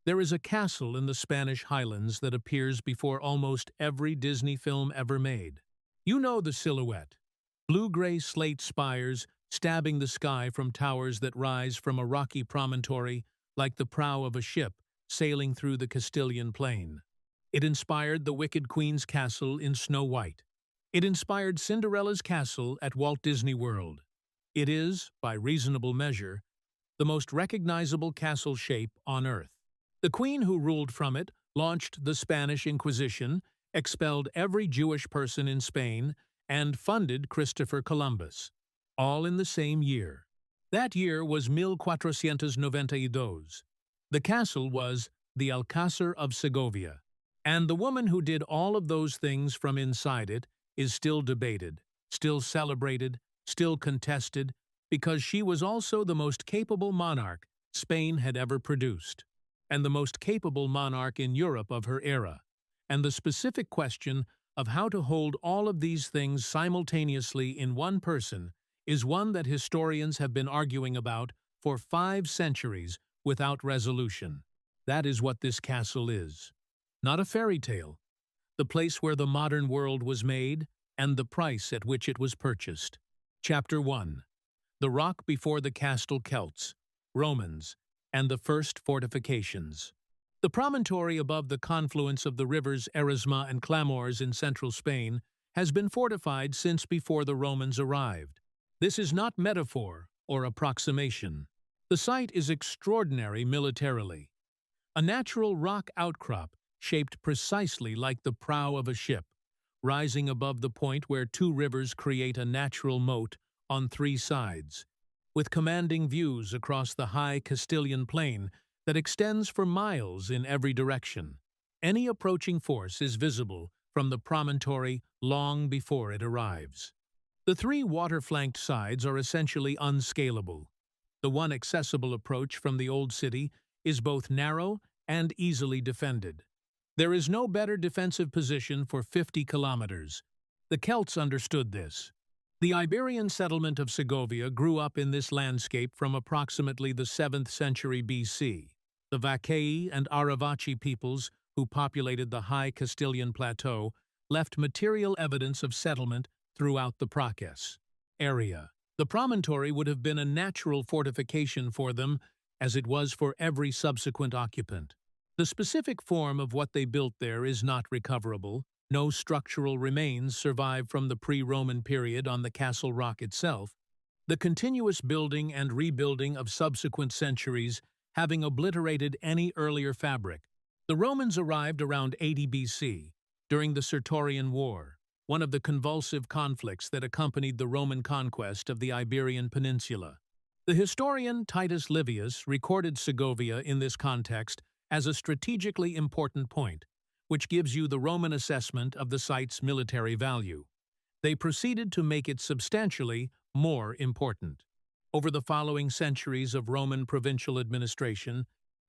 There is a castle in the Spanish Highlands that appears before almost every Disney film ever made. You know the silhouette. Blue-gray slate spires stabbing the sky from towers that rise from a rocky promontory like the prow of a ship sailing through the Castilian plain. It inspired the Wicked Queen's castle in Snow White. It inspired Cinderella's castle at Walt Disney World. It is, by reasonable measure, the most recognizable castle shape on Earth. The queen who ruled from it launched the Spanish Inquisition, expelled every Jewish person in Spain, and funded Christopher Columbus, all in the same year. That year was 1492. The castle was the Alcázar of Segovia, and the woman who did all of those things from inside it is still debated, still celebrated, still contested, because she was also the most capable monarch Spain had ever produced, and the most capable monarch in Europe of her era. And the specific question of how to hold all of these things simultaneously in one person is one that historians have been arguing about for 5 centuries without resolution. That is what this castle is. Not a fairy tale. The place where the modern world was made and the price at which it was purchased. Chapter 1. The Rock Before the Castle Celts, Romans, and the First Fortifications. The promontory above the confluence of the rivers Eresma and Clamores in central Spain has been fortified since before the Romans arrived. This is not metaphor or approximation. The site is extraordinary militarily. A natural rock outcrop shaped precisely like the prow of a ship, rising above the point where 2 rivers create a natural moat on 3 sides, with commanding views across the high Castilian plain that extends for miles in every direction. Any approaching force is visible from the promontory long before it arrives. The 3 water-flanked sides are essentially unscalable. The one accessible approach from the old city is both narrow and easily defended. There is no better defensive position for 50 kilometers. The Celts understood this. The Iberian settlement of Segovia grew up in this landscape from approximately the 7th century BC. The Vacaei and Aravaci peoples, who populated the high Castilian plateau, left material evidence of settlement throughout the Praques area. The promontory would have been a natural fortification for them, as it was for every subsequent occupant. The specific form of what they built there is not recoverable. No structural remains survive from the pre-Roman period on the castle rock itself, the continuous building and rebuilding of subsequent centuries having obliterated any earlier fabric. The Romans arrived around 80 BC, during the Sertorian War, one of the convulsive conflicts that accompanied the Roman conquest of the Iberian Peninsula. The historian Titus Livius recorded Segovia in this context as a strategically important point, which gives you the Roman assessment of the site's military value. They proceeded to make it substantially more important. Over the following centuries of Roman provincial administration,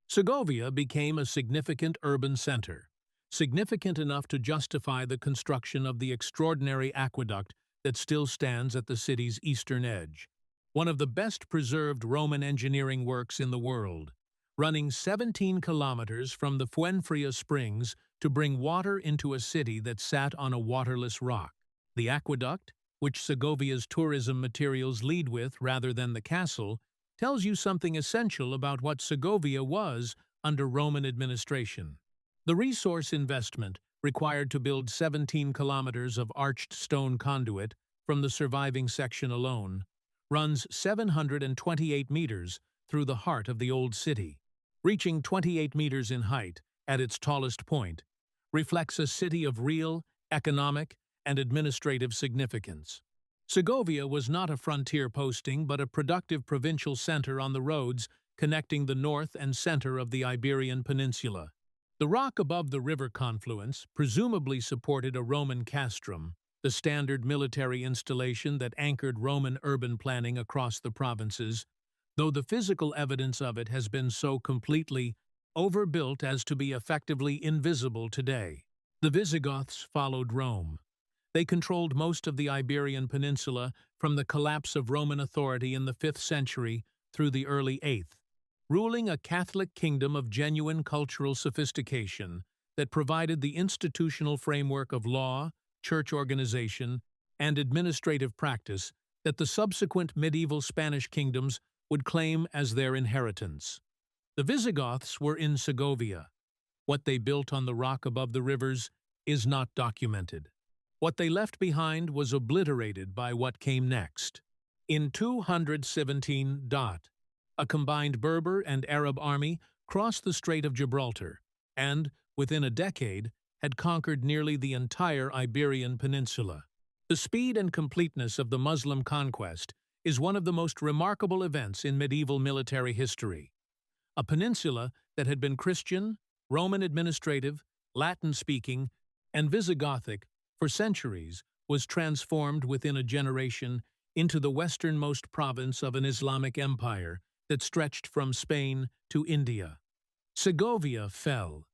Segovia became a significant urban center, significant enough to justify the construction of the extraordinary aqueduct that still stands at the city's eastern edge, one of the best-preserved Roman engineering works in the world, running 17 kilometers from the Fuenfría Springs to bring water into a city that sat on a waterless rock. The aqueduct, which Segovia's tourism materials lead with rather than the castle, tells you something essential about what Segovia was under Roman administration. The resource investment required to build 17 kilometers of arched stone conduit from the surviving section alone runs 728 meters through the heart of the old city. Reaching 28 meters in height at its tallest point, reflects a city of real, economic, and administrative significance. Segovia was not a frontier posting but a productive provincial center on the roads connecting the north and center of the Iberian Peninsula. The rock above the river confluence presumably supported a Roman castrum, the standard military installation that anchored Roman urban planning across the provinces, though the physical evidence of it has been so completely overbuilt as to be effectively invisible today. The Visigoths followed Rome. They controlled most of the Iberian Peninsula from the collapse of Roman authority in the 5th century through the early 8th. ruling a Catholic kingdom of genuine cultural sophistication that provided the institutional framework of law, church organization, and administrative practice that the subsequent medieval Spanish kingdoms would claim as their inheritance. The Visigoths were in Segovia. What they built on the rock above the rivers is not documented. What they left behind was obliterated by what came next. In 217, a combined Berber and Arab army crossed the Strait of Gibraltar and, within a decade, had conquered nearly the entire Iberian Peninsula. The speed and completeness of the Muslim conquest is one of the most remarkable events in medieval military history. A peninsula that had been Christian, Roman administrative, Latin-speaking, and Visigothic for centuries was transformed within a generation into the westernmost province of an Islamic empire that stretched from Spain to India. Segovia fell.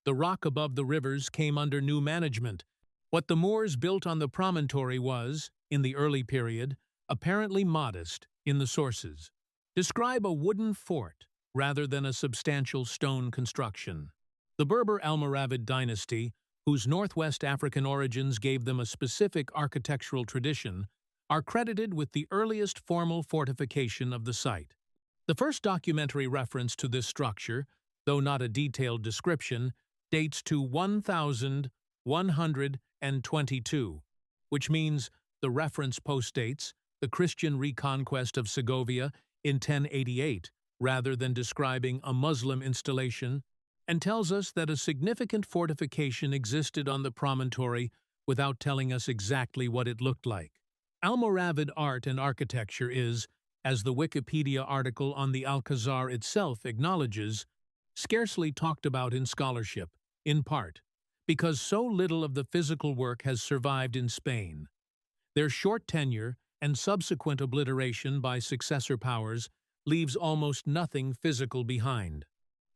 The rock above the rivers came under new management. What the Moors built on the promontory was, in the early period, apparently modest in the sources. Describe a wooden fort rather than a substantial stone construction. The Berber Almoravid dynasty, whose northwest African origins gave them a specific architectural tradition, are credited with the earliest formal fortification of the site. The first documentary reference to this structure, though not a detailed description, dates to 1122, which means the reference postdates the Christian reconquest of Segovia in 1088 rather than describing a Muslim installation, and tells us that a significant fortification existed on the promontory without telling us exactly what it looked like. Almoravid art and architecture is, as the Wikipedia article on the Alcazar itself acknowledges, scarcely talked about in scholarship, in part, because so little of the physical work has survived in Spain. Their short tenure and subsequent obliteration by successor powers leaves almost nothing physical behind.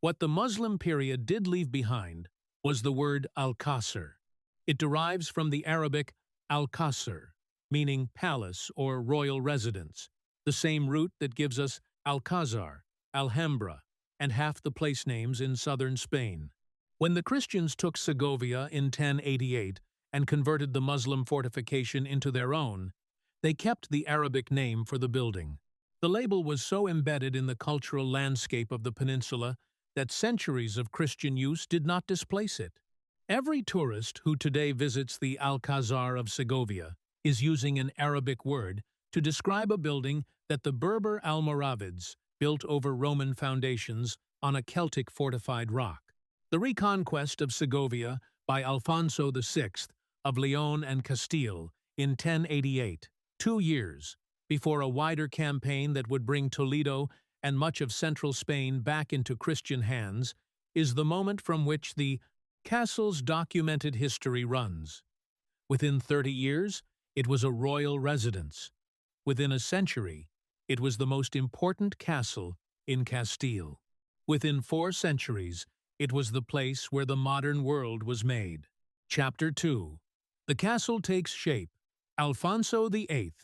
What the Muslim period did leave behind was the word Alcázar. It derives from the Arabic Alcázar, meaning palace or royal residence, the same root that gives us Alcázar, Alhambra, and half the place names in southern Spain. When the Christians took Segovia in 1088 and converted the Muslim fortification into their own, they kept the Arabic name for the building. The label was so embedded in the cultural landscape of the peninsula that centuries of Christian use did not displace it. Every tourist who today visits the Alcázar of Segovia is using an Arabic word to describe a building that the Berber Almoravids built over Roman foundations on a Celtic fortified rock. The reconquest of Segovia by Alfonso VI of Leon and Castile in 1088, 2 years before a wider campaign that would bring Toledo and much of central Spain back into Christian hands, is the moment from which the castle's documented history runs. Within 30 years, it was a royal residence. Within a century, it was the most important castle in Castile. Within 4 centuries, it was the place where the modern world was made. Chapter 2. The castle takes shape. Alfonso VIII,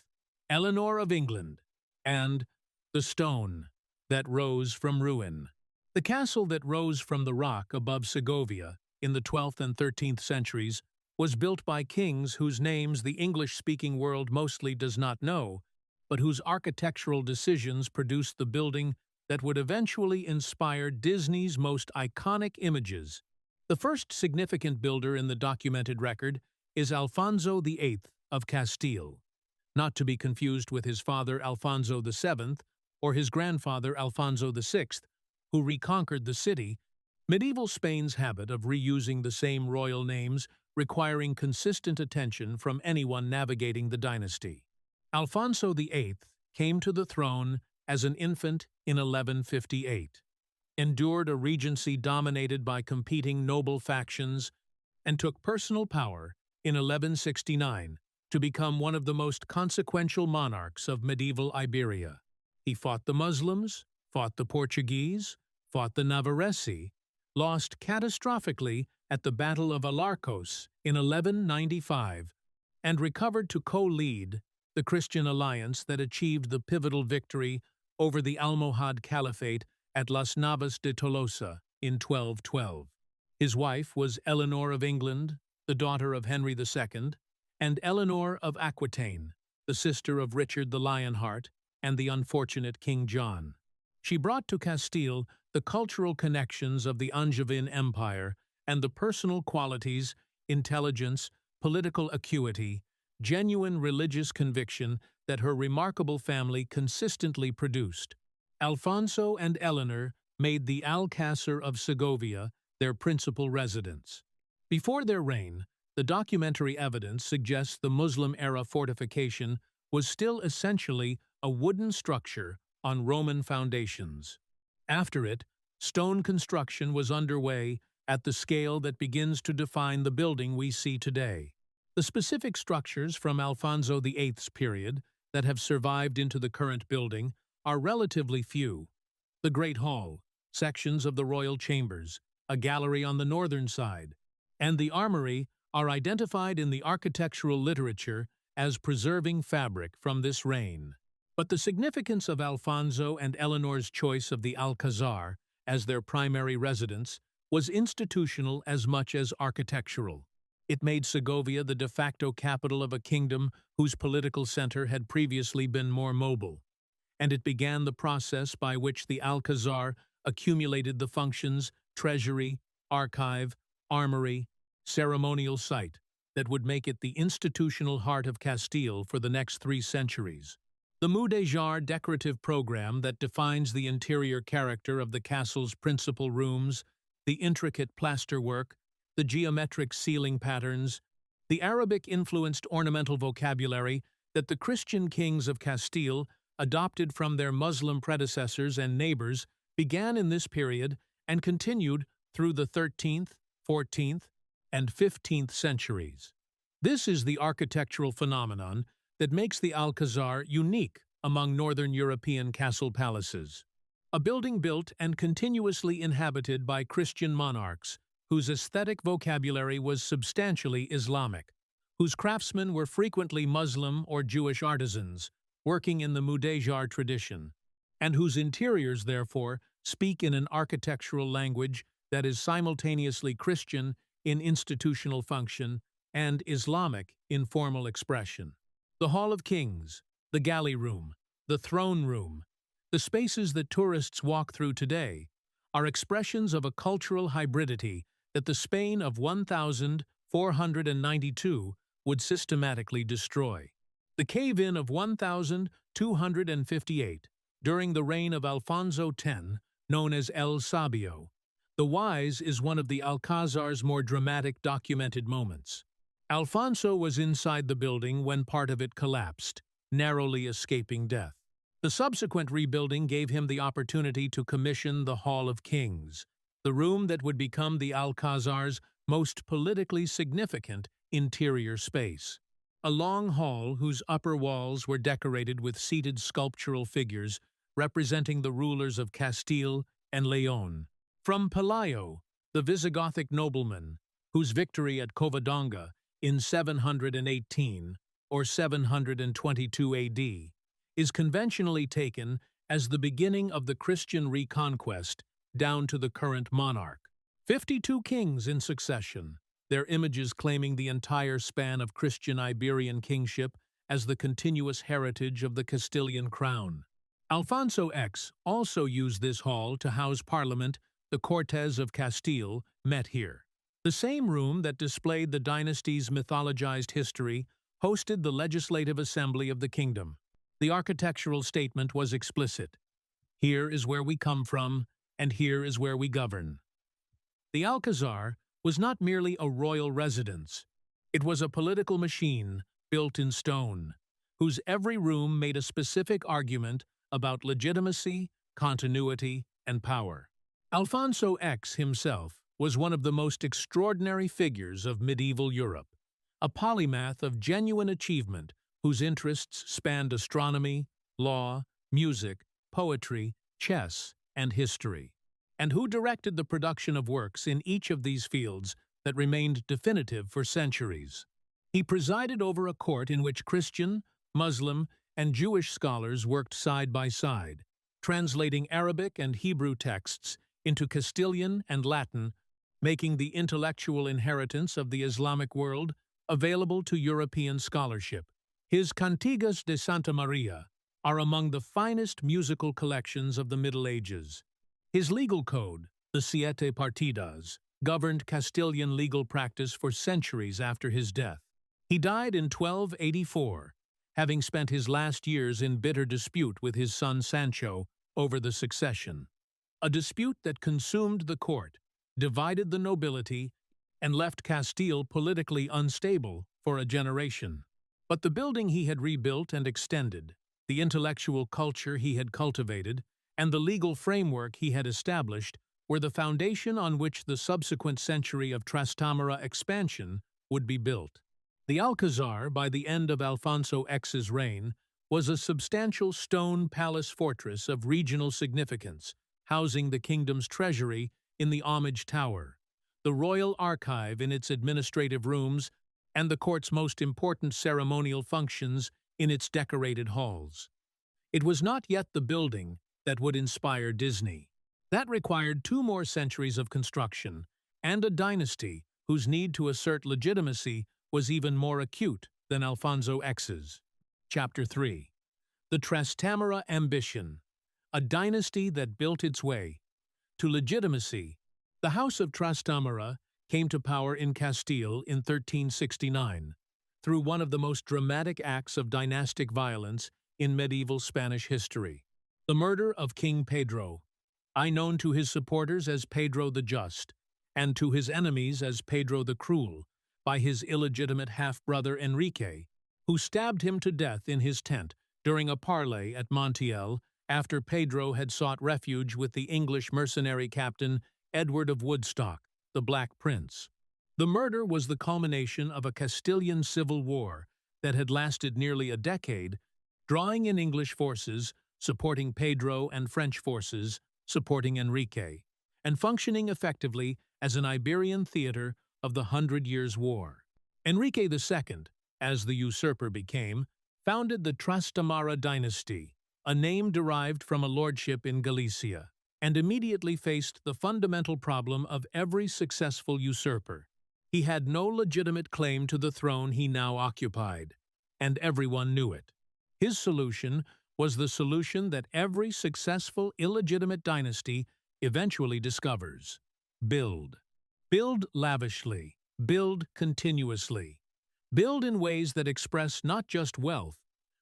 Eleanor of England, and the stone that rose from ruin. The castle that rose from the rock above Segovia in the 12th and 13th centuries was built by kings whose names the English-speaking world mostly does not know, but whose architectural decisions produced the building that would eventually inspire Disney's most iconic images. The first significant builder in the documented record is Alfonso VIII of Castile, not to be confused with his father Alfonso VII or his grandfather Alfonso VI, who reconquered the city. Medieval Spain's habit of reusing the same royal names requiring consistent attention from anyone navigating the dynasty. Alfonso VIII came to the throne as an infant in 1158, endured a regency dominated by competing noble factions, and took personal power in 1169 to become one of the most consequential monarchs of medieval Iberia. He fought the Muslims, fought the Portuguese, fought the Navarrese, lost catastrophically at the Battle of Alarcos in 1195, and recovered to co-lead the Christian alliance that achieved the pivotal victory over the Almohad Caliphate at Las Navas de Tolosa in 1212. His wife was Eleanor of England, the daughter of Henry II, and Eleanor of Aquitaine, the sister of Richard the Lionheart and the unfortunate King John. She brought to Castile the cultural connections of the Angevin Empire and the personal qualities, intelligence, political acuity, genuine religious conviction that her remarkable family consistently produced. Alfonso and Eleanor made the Alcázar of Segovia their principal residence. Before their reign, the documentary evidence suggests the Muslim-era fortification was still essentially a wooden structure on Roman foundations. After it, stone construction was underway at the scale that begins to define the building we see today. The specific structures from Alfonso VIII's period that have survived into the current building are relatively few. The Great Hall, sections of the royal chambers, a gallery on the northern side, and the armory are identified in the architectural literature as preserving fabric from this reign. But the significance of Alfonso and Eleanor's choice of the Alcazar as their primary residence was institutional as much as architectural. It made Segovia the de facto capital of a kingdom whose political center had previously been more mobile, and it began the process by which the Alcazar accumulated the functions, treasury, archive, armory, ceremonial site that would make it the institutional heart of Castile for the next 3 centuries. The Mudéjar decorative program that defines the interior character of the castle's principal rooms, the intricate plasterwork, the geometric ceiling patterns, the Arabic-influenced ornamental vocabulary that the Christian kings of Castile adopted from their Muslim predecessors and neighbors began in this period and continued through the 13th, 14th, and 15th centuries. This is the architectural phenomenon that makes the Alcazar unique among northern European castle palaces. A building built and continuously inhabited by Christian monarchs, whose aesthetic vocabulary was substantially Islamic, whose craftsmen were frequently Muslim or Jewish artisans, working in the Mudéjar tradition, and whose interiors, therefore, speak in an architectural language that is simultaneously Christian in institutional function and Islamic in formal expression. The Hall of Kings, the Galley Room, the Throne Room, the spaces that tourists walk through today, are expressions of a cultural hybridity that the Spain of 1492 would systematically destroy. The cave-in of 1258, during the reign of Alfonso X, known as El Sabio, the Wise, is one of the Alcázar's more dramatic documented moments. Alfonso was inside the building when part of it collapsed, narrowly escaping death. The subsequent rebuilding gave him the opportunity to commission the Hall of Kings, the room that would become the Alcázar's most politically significant interior space. A long hall whose upper walls were decorated with seated sculptural figures representing the rulers of Castile and León. From Pelayo, the Visigothic nobleman, whose victory at Covadonga in 718 or 722 AD is conventionally taken as the beginning of the Christian reconquest down to the current monarch. 52 kings in succession, their images claiming the entire span of Christian Iberian kingship as the continuous heritage of the Castilian crown. Alfonso X also used this hall to house Parliament. The Cortes of Castile met here. The same room that displayed the dynasty's mythologized history hosted the Legislative Assembly of the kingdom. The architectural statement was explicit. Here is where we come from, and here is where we govern. The Alcazar was not merely a royal residence. It was a political machine built in stone, whose every room made a specific argument about legitimacy, continuity, and power. Alfonso X himself was one of the most extraordinary figures of medieval Europe, a polymath of genuine achievement whose interests spanned astronomy, law, music, poetry, chess, and history, and who directed the production of works in each of these fields that remained definitive for centuries. He presided over a court in which Christian, Muslim, and Jewish scholars worked side by side, translating Arabic and Hebrew texts into Castilian and Latin, making the intellectual inheritance of the Islamic world available to European scholarship. His Cantigas de Santa Maria are among the finest musical collections of the Middle Ages. His legal code, the Siete Partidas, governed Castilian legal practice for centuries after his death. He died in 1284, having spent his last years in bitter dispute with his son Sancho over the succession. A dispute that consumed the court, divided the nobility, and left Castile politically unstable for a generation. But the building he had rebuilt and extended, the intellectual culture he had cultivated, and the legal framework he had established were the foundation on which the subsequent century of Trastamara expansion would be built. The Alcazar, by the end of Alfonso X's reign, was a substantial stone palace fortress of regional significance, housing the kingdom's treasury in the Homage Tower, the royal archive in its administrative rooms, and the court's most important ceremonial functions in its decorated halls. It was not yet the building that would inspire Disney. That required 2 more centuries of construction and a dynasty whose need to assert legitimacy was even more acute than Alfonso X's. Chapter 3. The Trastamara Ambition, a dynasty that built its way to legitimacy. The House of Trastamara came to power in Castile in 1369 through one of the most dramatic acts of dynastic violence in medieval Spanish history, the murder of King Pedro, known to his supporters as Pedro the Just, and to his enemies as Pedro the Cruel, by his illegitimate half-brother Enrique, who stabbed him to death in his tent during a parley at Montiel after Pedro had sought refuge with the English mercenary captain Edward of Woodstock, the Black Prince. The murder was the culmination of a Castilian civil war that had lasted nearly a decade, drawing in English forces, supporting Pedro, and French forces, supporting Enrique, and functioning effectively as an Iberian theater of the 100 Years' War. Enrique II, as the usurper became, founded the Trastamara dynasty, a name derived from a lordship in Galicia, and immediately faced the fundamental problem of every successful usurper. He had no legitimate claim to the throne he now occupied, and everyone knew it. His solution was the solution that every successful illegitimate dynasty eventually discovers: build. Build lavishly, build continuously. Build in ways that express not just wealth,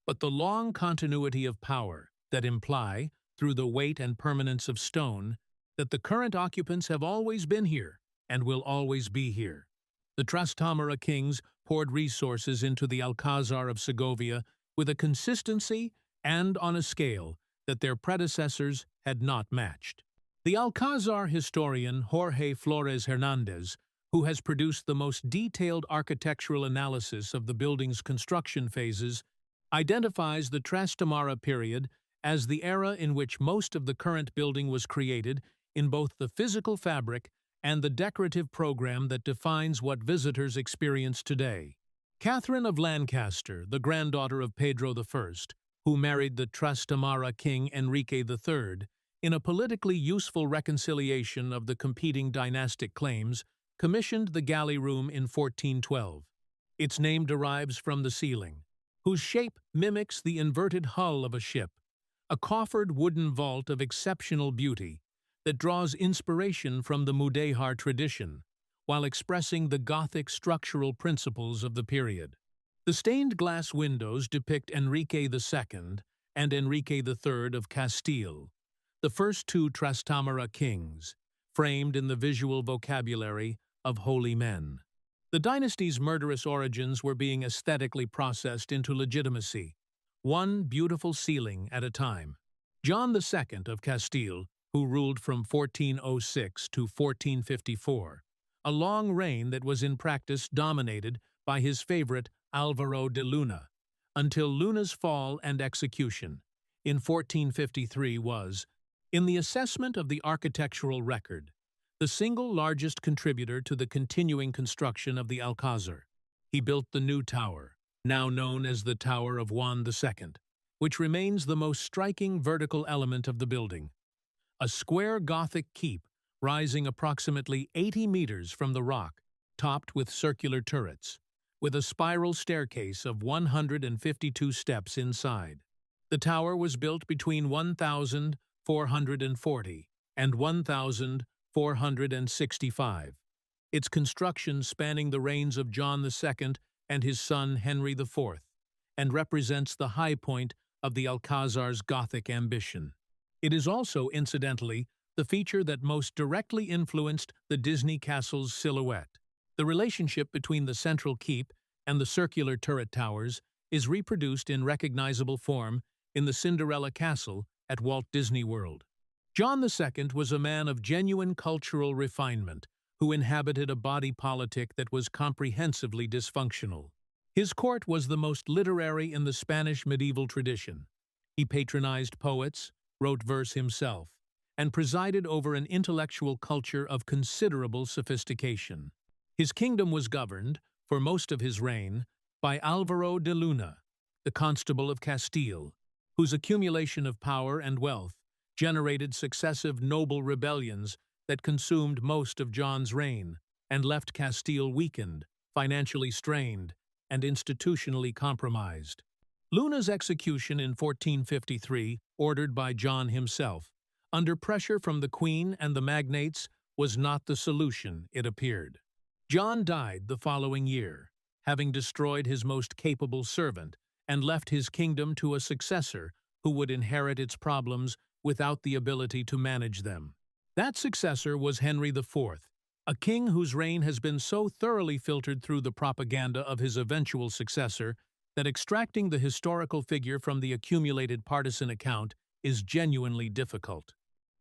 but the long continuity of power that imply, through the weight and permanence of stone, that the current occupants have always been here and will always be here. The Trastamara kings poured resources into the Alcázar of Segovia with a consistency and on a scale that their predecessors had not matched. The Alcázar historian Jorge Flores Hernandez, who has produced the most detailed architectural analysis of the building's construction phases, identifies the Trastamara period as the era in which most of the current building was created in both the physical fabric and the decorative program that defines what visitors experience today. Catherine of Lancaster, the granddaughter of Pedro I, who married the Trastamara king Enrique III, in a politically useful reconciliation of the competing dynastic claims, commissioned the galley room in 1412. Its name derives from the ceiling, whose shape mimics the inverted hull of a ship, a coffered wooden vault of exceptional beauty that draws inspiration from the Mudéjar tradition, while expressing the Gothic structural principles of the period. The stained glass windows depict Enrique II and Enrique III of Castile, the first 2 Trastamara kings, framed in the visual vocabulary of holy men. The dynasty's murderous origins were being aesthetically processed into legitimacy, one beautiful ceiling at a time. John II of Castile, who ruled from 1406 to 1454, a long reign that was in practice dominated by his favorite Álvaro de Luna, until Luna's fall and execution in 1453 was, in the assessment of the architectural record, the single largest contributor to the continuing construction of the Alcázar. He built the new tower, now known as the Tower of Juan II, which remains the most striking vertical element of the building. A square Gothic keep rising approximately 80 meters from the rock, topped with circular turrets, with a spiral staircase of 152 steps inside. The tower was built between 1440 and 1465, its construction spanning the reigns of John II and his son Henry IV, and represents the high point of the Alcazar's Gothic ambition. It is also, incidentally, the feature that most directly influenced the Disney castle's silhouette. The relationship between the central keep and the circular turret towers is reproduced in recognizable form in the Cinderella Castle at Walt Disney World. John II was a man of genuine cultural refinement who inhabited a body politic that was comprehensively dysfunctional. His court was the most literary in the Spanish medieval tradition. He patronized poets, wrote verse himself, and presided over an intellectual culture of considerable sophistication. His kingdom was governed, for most of his reign, by Álvaro de Luna, the Constable of Castile, whose accumulation of power and wealth generated successive noble rebellions that consumed most of John's reign and left Castile weakened, financially strained, and institutionally compromised. Luna's execution in 1453, ordered by John himself, under pressure from the Queen and the magnates, was not the solution, it appeared. John died the following year, having destroyed his most capable servant, and left his kingdom to a successor who would inherit its problems without the ability to manage them. That successor was Henry IV, a king whose reign has been so thoroughly filtered through the propaganda of his eventual successor that extracting the historical figure from the accumulated partisan account is genuinely difficult.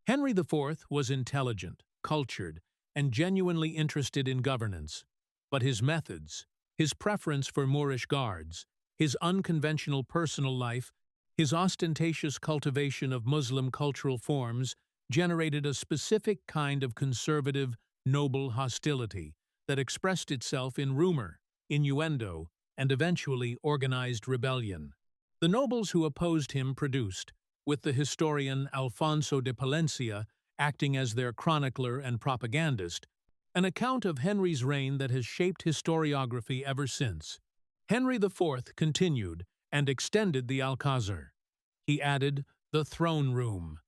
Henry IV was intelligent, cultured, and genuinely interested in governance, but his methods, his preference for Moorish guards, his unconventional personal life, his ostentatious cultivation of Muslim cultural forms generated a specific kind of conservative, noble hostility that expressed itself in rumor, innuendo, and eventually organized rebellion. The nobles who opposed him produced, with the historian Alfonso de Palencia acting as their chronicler and propagandist, an account of Henry's reign that has shaped historiography ever since. Henry IV continued and extended the Alcázar. He added the throne room.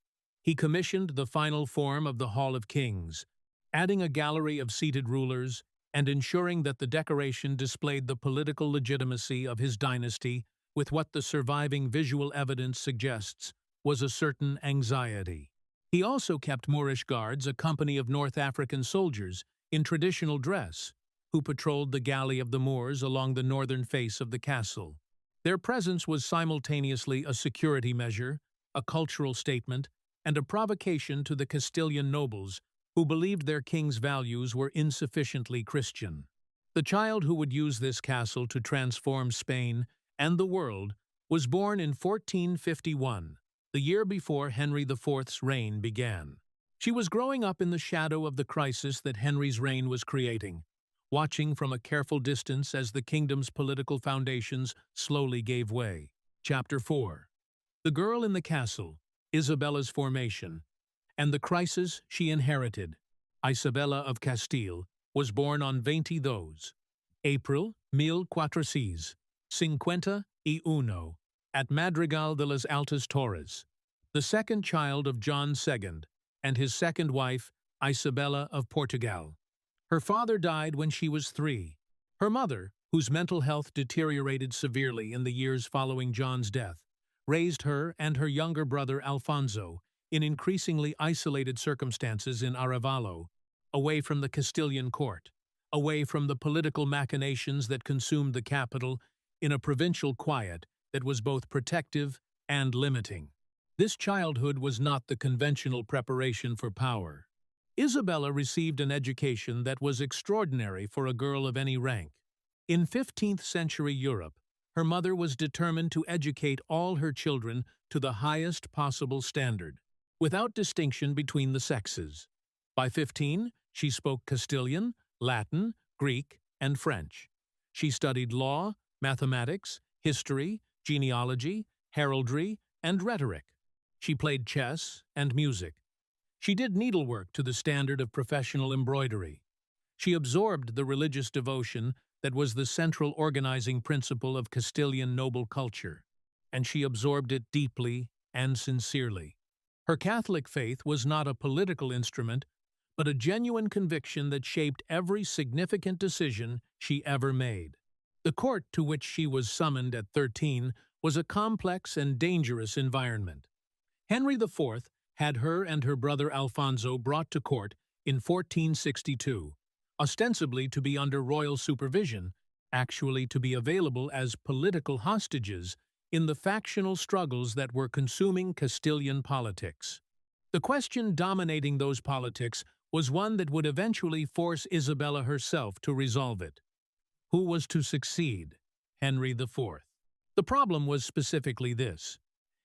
He commissioned the final form of the Hall of Kings, adding a gallery of seated rulers and ensuring that the decoration displayed the political legitimacy of his dynasty with what the surviving visual evidence suggests was a certain anxiety. He also kept Moorish guards, a company of North African soldiers, in traditional dress, who patrolled the galley of the Moors along the northern face of the castle. Their presence was simultaneously a security measure, a cultural statement, and a provocation to the Castilian nobles who believed their king's values were insufficiently Christian. The child who would use this castle to transform Spain and the world was born in 1451, the year before Henry IV's reign began. She was growing up in the shadow of the crisis that Henry's reign was creating, watching from a careful distance as the kingdom's political foundations slowly gave way. Chapter 4. The Girl in the Castle, Isabella's Formation, and the Crisis She Inherited. Isabella of Castile was born on 22 April 1451 at Madrigal de las Altas Torres, the second child of John II and his second wife, Isabella of Portugal. Her father died when she was 3. Her mother, whose mental health deteriorated severely in the years following John's death, raised her and her younger brother Alfonso in increasingly isolated circumstances in Arevalo, away from the Castilian court, away from the political machinations that consumed the capital, in a provincial quiet that was both protective and limiting. This childhood was not the conventional preparation for power. Isabella received an education that was extraordinary for a girl of any rank. In 15th-century Europe, her mother was determined to educate all her children to the highest possible standard, without distinction between the sexes. By 15, she spoke Castilian, Latin, Greek, and French. She studied law, mathematics, history, genealogy, heraldry, and rhetoric. She played chess and music. She did needlework to the standard of professional embroidery. She absorbed the religious devotion that was the central organizing principle of Castilian noble culture, and she absorbed it deeply and sincerely. Her Catholic faith was not a political instrument, but a genuine conviction that shaped every significant decision she ever made. The court to which she was summoned at 13 was a complex and dangerous environment. Henry IV had her and her brother Alfonso brought to court in 1462, ostensibly to be under royal supervision, actually to be available as political hostages in the factional struggles that were consuming Castilian politics. The question dominating those politics was one that would eventually force Isabella herself to resolve it. Who was to succeed Henry IV? The problem was specifically this.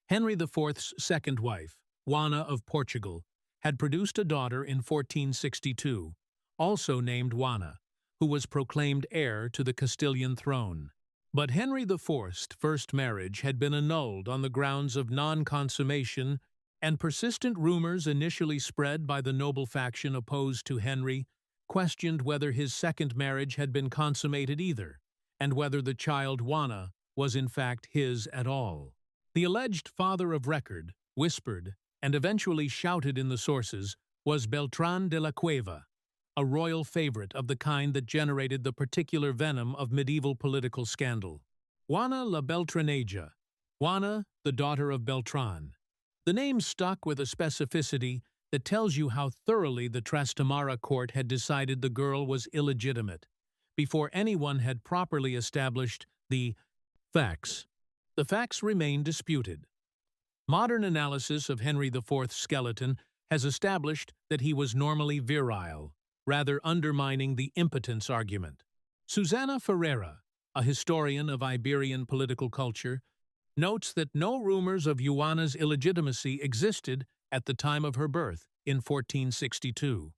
Henry IV's second wife, Juana of Portugal, had produced a daughter in 1462, also named Juana, who was proclaimed heir to the Castilian throne. But Henry IV's first marriage had been annulled on the grounds of non-consummation, and persistent rumors initially spread by the noble faction opposed to Henry questioned whether his second marriage had been consummated either, and whether the child Juana was in fact his at all. The alleged father of record, whispered, and eventually shouted in the sources, was Beltrán de la Cueva, a royal favorite of the kind that generated the particular venom of medieval political scandal. Juana la Beltraneja, Juana, the daughter of Beltrán. The name stuck with a specificity that tells you how thoroughly the Trastamara court had decided the girl was illegitimate, before anyone had properly established the facts. The facts remain disputed. Modern analysis of Henry IV's skeleton has established that he was normally virile, rather undermining the impotence argument. Susana Ferreira, a historian of Iberian political culture, notes that no rumors of Juana's illegitimacy existed at the time of her birth in 1462.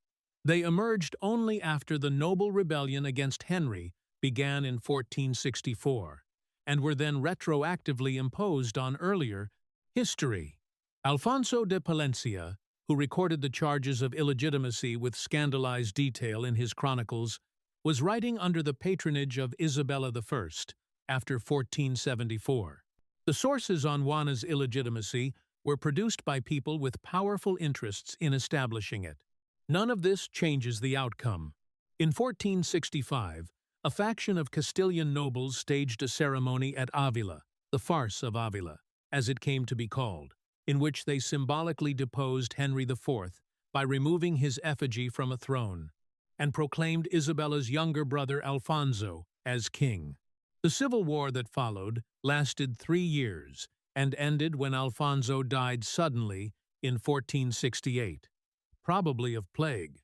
They emerged only after the noble rebellion against Henry began in 1464, and were then retroactively imposed on earlier history. Alfonso de Palencia, who recorded the charges of illegitimacy with scandalized detail in his chronicles, was writing under the patronage of Isabella I after 1474. The sources on Juana's illegitimacy were produced by people with powerful interests in establishing it. None of this changes the outcome. In 1465, a faction of Castilian nobles staged a ceremony at Avila, the farce of Avila, as it came to be called, in which they symbolically deposed Henry IV by removing his effigy from a throne, and proclaimed Isabella's younger brother Alfonso as king. The civil war that followed lasted 3 years and ended when Alfonso died suddenly in 1468, probably of plague,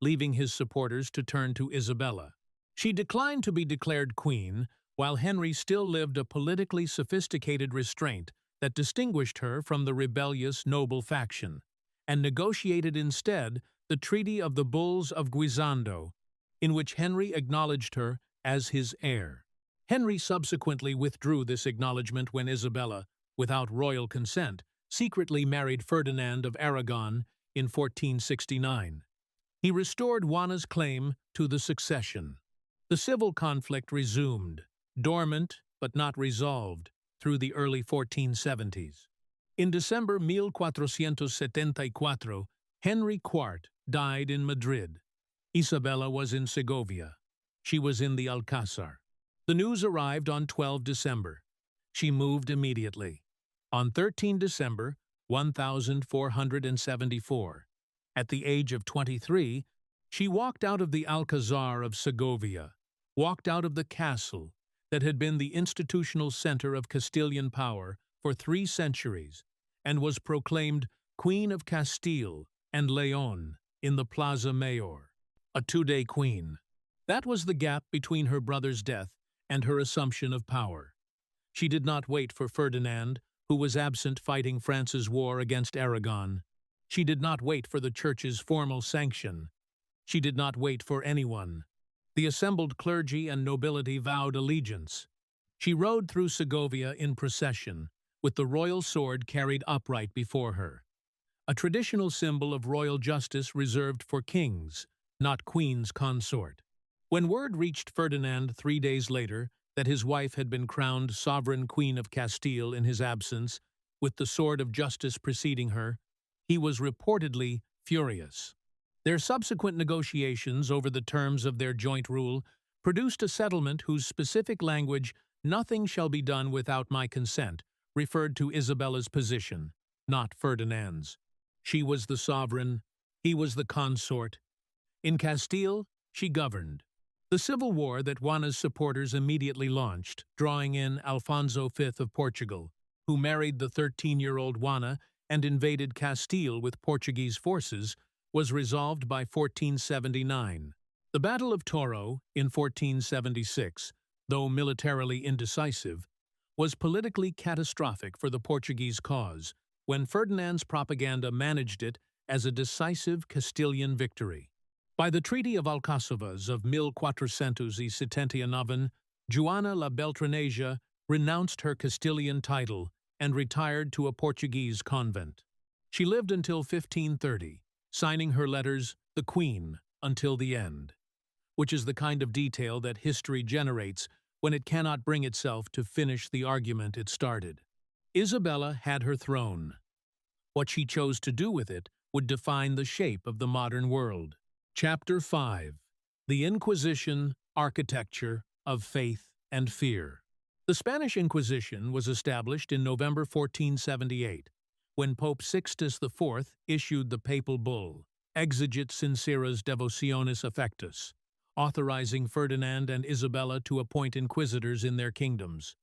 leaving his supporters to turn to Isabella. She declined to be declared queen, while Henry still lived a politically sophisticated restraint that distinguished her from the rebellious noble faction, and negotiated instead the Treaty of the Bulls of Guisando, in which Henry acknowledged her as his heir. Henry subsequently withdrew this acknowledgement when Isabella, without royal consent, secretly married Ferdinand of Aragon in 1469. He restored Juana's claim to the succession. The civil conflict resumed, dormant but not resolved, through the early 1470s. In December 1474, Henry IV died in Madrid. Isabella was in Segovia. She was in the Alcázar. The news arrived on 12 December. She moved immediately. On 13 December 1474, at the age of 23, she walked out of the Alcázar of Segovia, walked out of the castle that had been the institutional center of Castilian power for 3 centuries, and was proclaimed Queen of Castile and León in the Plaza Mayor, a 2-day queen. That was the gap between her brother's death and her assumption of power. She did not wait for Ferdinand, who was absent fighting France's war against Aragon. She did not wait for the Church's formal sanction. She did not wait for anyone. The assembled clergy and nobility vowed allegiance. She rode through Segovia in procession, with the royal sword carried upright before her, a traditional symbol of royal justice reserved for kings, not queens consort. When word reached Ferdinand 3 days later that his wife had been crowned sovereign queen of Castile in his absence, with the sword of justice preceding her, he was reportedly furious. Their subsequent negotiations over the terms of their joint rule produced a settlement whose specific language, "Nothing shall be done without my consent," referred to Isabella's position, not Ferdinand's. She was the sovereign, he was the consort. In Castile, she governed. The civil war that Juana's supporters immediately launched, drawing in Alfonso V of Portugal, who married the 13-year-old Juana and invaded Castile with Portuguese forces, was resolved by 1479. The Battle of Toro, in 1476, though militarily indecisive, was politically catastrophic for the Portuguese cause, when Ferdinand's propaganda managed it as a decisive Castilian victory. By the Treaty of Alcázar of 1479, Juana la Beltraneja renounced her Castilian title and retired to a Portuguese convent. She lived until 1530, signing her letters "the Queen" until the end, which is the kind of detail that history generates when it cannot bring itself to finish the argument it started. Isabella had her throne. What she chose to do with it would define the shape of the modern world. Chapter 5. The Inquisition, Architecture of Faith and Fear. The Spanish Inquisition was established in November 1478, when Pope Sixtus IV issued the papal bull, Exigit Sinceras Devotionis Affectus, authorizing Ferdinand and Isabella to appoint inquisitors in their kingdoms.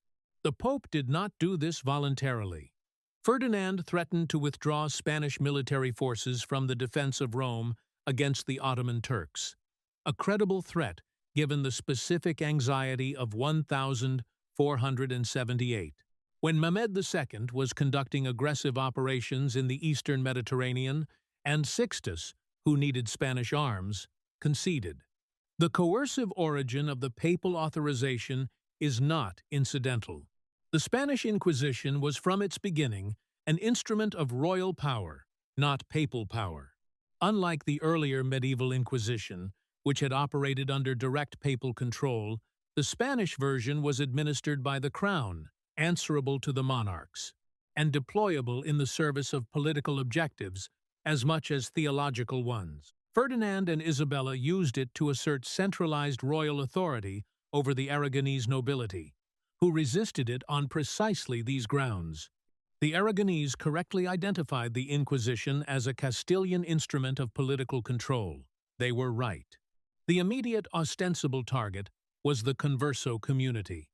The Pope did not do this voluntarily. Ferdinand threatened to withdraw Spanish military forces from the defense of Rome against the Ottoman Turks, a credible threat given the specific anxiety of 1478. When Mehmed II was conducting aggressive operations in the eastern Mediterranean, and Sixtus, who needed Spanish arms, conceded. The coercive origin of the papal authorization is not incidental. The Spanish Inquisition was from its beginning an instrument of royal power, not papal power. Unlike the earlier medieval Inquisition, which had operated under direct papal control, the Spanish version was administered by the crown, answerable to the monarchs, and deployable in the service of political objectives as much as theological ones. Ferdinand and Isabella used it to assert centralized royal authority over the Aragonese nobility, who resisted it on precisely these grounds. The Aragonese correctly identified the Inquisition as a Castilian instrument of political control. They were right. The immediate ostensible target was the Converso community.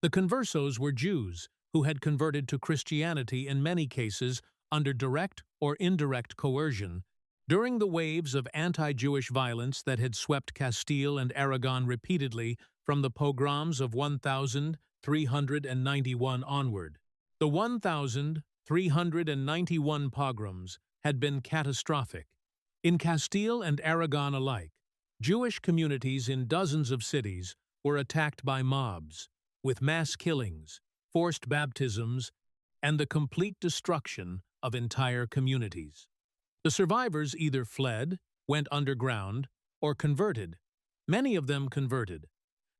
The Conversos were Jews who had converted to Christianity in many cases under direct or indirect coercion during the waves of anti-Jewish violence that had swept Castile and Aragon repeatedly from the pogroms of 1391 onward. The 1391 pogroms had been catastrophic. In Castile and Aragon alike, Jewish communities in dozens of cities were attacked by mobs, with mass killings, forced baptisms, and the complete destruction of entire communities. The survivors either fled, went underground, or converted. Many of them converted,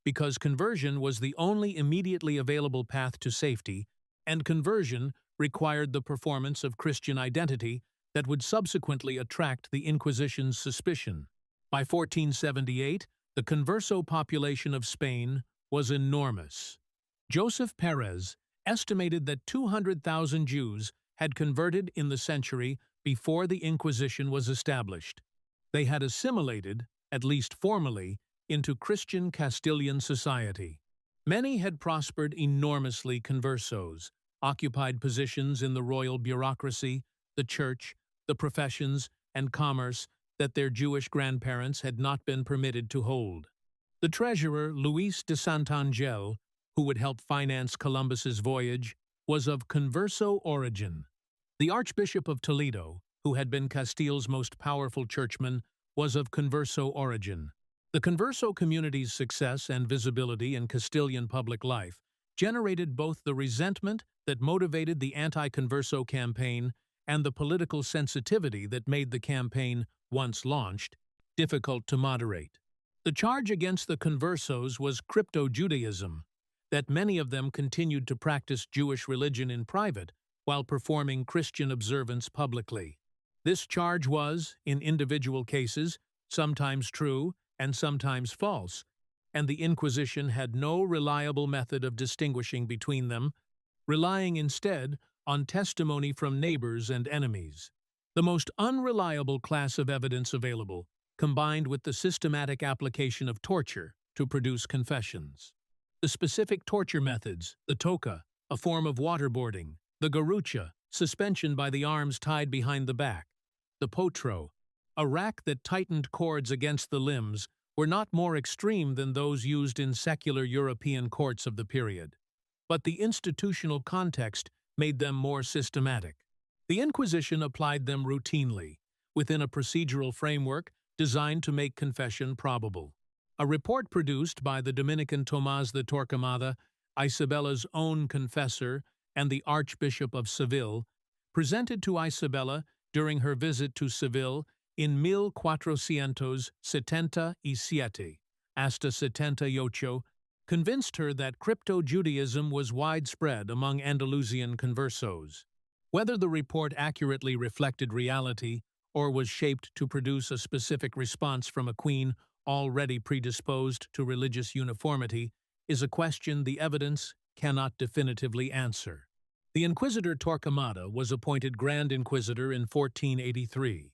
because conversion was the only immediately available path to safety, and conversion required the performance of Christian identity that would subsequently attract the Inquisition's suspicion. By 1478, the Converso population of Spain was enormous. Joseph Perez estimated that 200,000 Jews had converted in the century before the Inquisition was established. They had assimilated, at least formally, into Christian Castilian society. Many had prospered enormously conversos, occupied positions in the royal bureaucracy, the church, the professions, and commerce that their Jewish grandparents had not been permitted to hold. The treasurer, Luis de Santangel, who would help finance Columbus's voyage, was of Converso origin. The Archbishop of Toledo, who had been Castile's most powerful churchman, was of Converso origin. The Converso community's success and visibility in Castilian public life generated both the resentment that motivated the anti-converso campaign and the political sensitivity that made the campaign, once launched, difficult to moderate. The charge against the conversos was crypto-Judaism, that many of them continued to practice Jewish religion in private while performing Christian observance publicly. This charge was, in individual cases, sometimes true and sometimes false, and the Inquisition had no reliable method of distinguishing between them, relying instead on testimony from neighbors and enemies. The most unreliable class of evidence available, combined with the systematic application of torture to produce confessions. The specific torture methods, the toca, a form of waterboarding, the garrucha, suspension by the arms tied behind the back, the potro, a rack that tightened cords against the limbs, were not more extreme than those used in secular European courts of the period. But the institutional context made them more systematic. The Inquisition applied them routinely, within a procedural framework designed to make confession probable. A report produced by the Dominican Tomás de Torquemada, Isabella's own confessor and the Archbishop of Seville, presented to Isabella during her visit to Seville in 1477 hasta 78, convinced her that crypto-Judaism was widespread among Andalusian conversos. Whether the report accurately reflected reality or was shaped to produce a specific response from a queen already predisposed to religious uniformity is a question the evidence cannot definitively answer. The Inquisitor Torquemada was appointed Grand Inquisitor in 1483.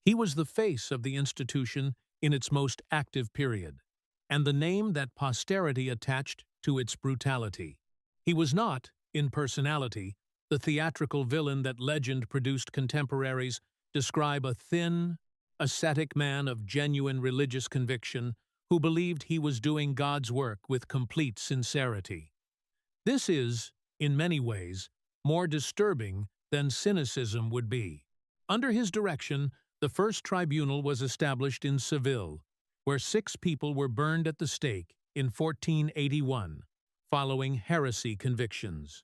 He was the face of the institution in its most active period, and the name that posterity attached to its brutality. He was not, in personality, the theatrical villain that legend produced contemporaries describe: a thin, ascetic man of genuine religious conviction who believed he was doing God's work with complete sincerity. This is, in many ways, more disturbing than cynicism would be. Under his direction, the first tribunal was established in Seville, where 6 people were burned at the stake in 1481, following heresy convictions.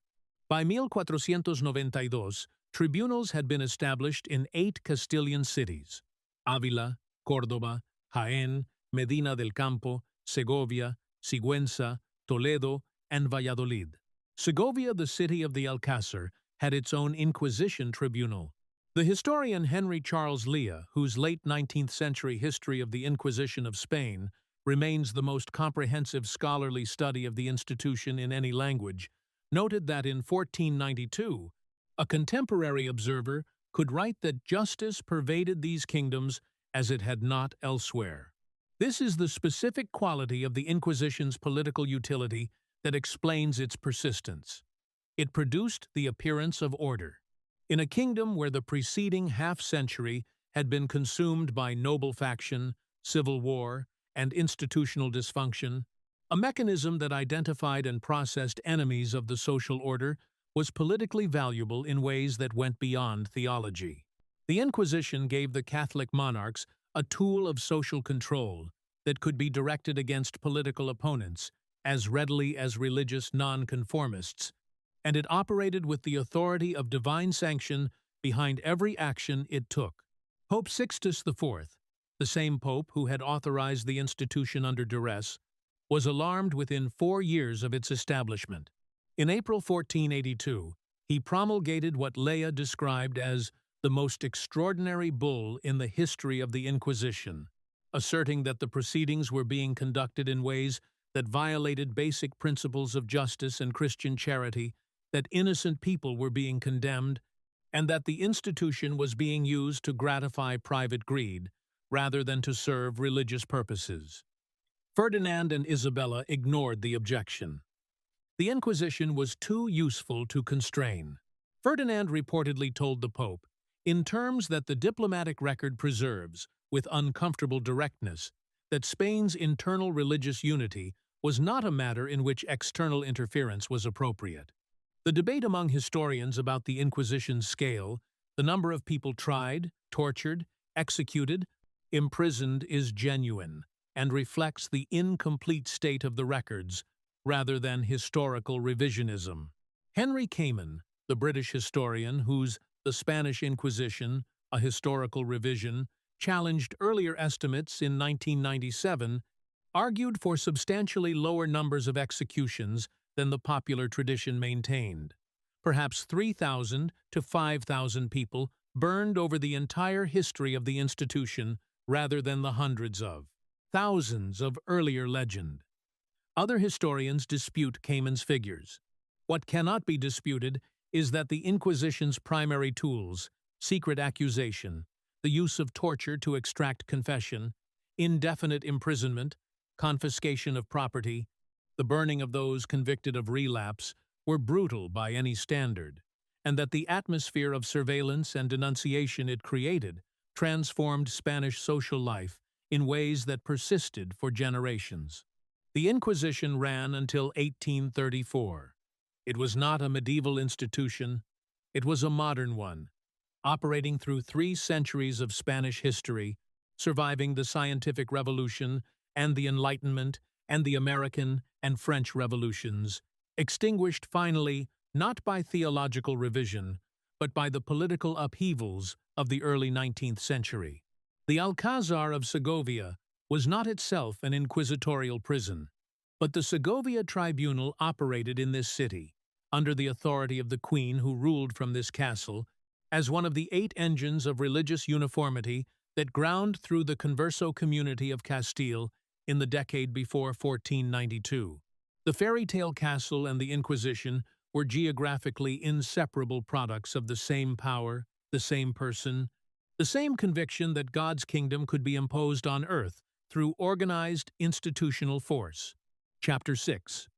By 1492, tribunals had been established in 8 Castilian cities: Ávila, Córdoba, Jaén, Medina del Campo, Segovia, Sigüenza, Toledo, and Valladolid. Segovia, the city of the Alcázar, had its own Inquisition tribunal. The historian Henry Charles Lea, whose late 19th century history of the Inquisition of Spain remains the most comprehensive scholarly study of the institution in any language, noted that in 1492, a contemporary observer could write that justice pervaded these kingdoms as it had not elsewhere. This is the specific quality of the Inquisition's political utility that explains its persistence. It produced the appearance of order. In a kingdom where the preceding half-century had been consumed by noble faction, civil war, and institutional dysfunction, a mechanism that identified and processed enemies of the social order was politically valuable in ways that went beyond theology. The Inquisition gave the Catholic monarchs a tool of social control that could be directed against political opponents as readily as religious nonconformists, and it operated with the authority of divine sanction behind every action it took. Pope Sixtus IV, the same pope who had authorized the institution under duress, was alarmed within 4 years of its establishment. In April 1482, he promulgated what Lea described as the most extraordinary bull in the history of the Inquisition, asserting that the proceedings were being conducted in ways that violated basic principles of justice and Christian charity, that innocent people were being condemned, and that the institution was being used to gratify private greed rather than to serve religious purposes. Ferdinand and Isabella ignored the objection. The Inquisition was too useful to constrain. Ferdinand reportedly told the Pope, in terms that the diplomatic record preserves, with uncomfortable directness, that Spain's internal religious unity was not a matter in which external interference was appropriate. The debate among historians about the Inquisition's scale, the number of people tried, tortured, executed, imprisoned is genuine, and reflects the incomplete state of the records rather than historical revisionism. Henry Kamen, the British historian whose The Spanish Inquisition, a Historical Revision, challenged earlier estimates in 1997, argued for substantially lower numbers of executions than the popular tradition maintained. Perhaps 3,000 to 5,000 people burned over the entire history of the institution rather than the hundreds of thousands of earlier legend. Other historians dispute Kamen's figures. What cannot be disputed is that the Inquisition's primary tools, secret accusation, the use of torture to extract confession, indefinite imprisonment, confiscation of property, the burning of those convicted of relapse, were brutal by any standard, and that the atmosphere of surveillance and denunciation it created transformed Spanish social life in ways that persisted for generations. The Inquisition ran until 1834. It was not a medieval institution, it was a modern one, operating through 3 centuries of Spanish history, surviving the Scientific Revolution and the Enlightenment and the American and French revolutions, extinguished finally not by theological revision, but by the political upheavals of the early 19th century. The Alcázar of Segovia was not itself an inquisitorial prison, but the Segovia tribunal operated in this city, under the authority of the queen who ruled from this castle, as one of the 8 engines of religious uniformity that ground through the converso community of Castile in the decade before 1492. The fairytale castle and the Inquisition were geographically inseparable products of the same power, the same person, the same conviction that God's kingdom could be imposed on earth through organized institutional force. Chapter 6.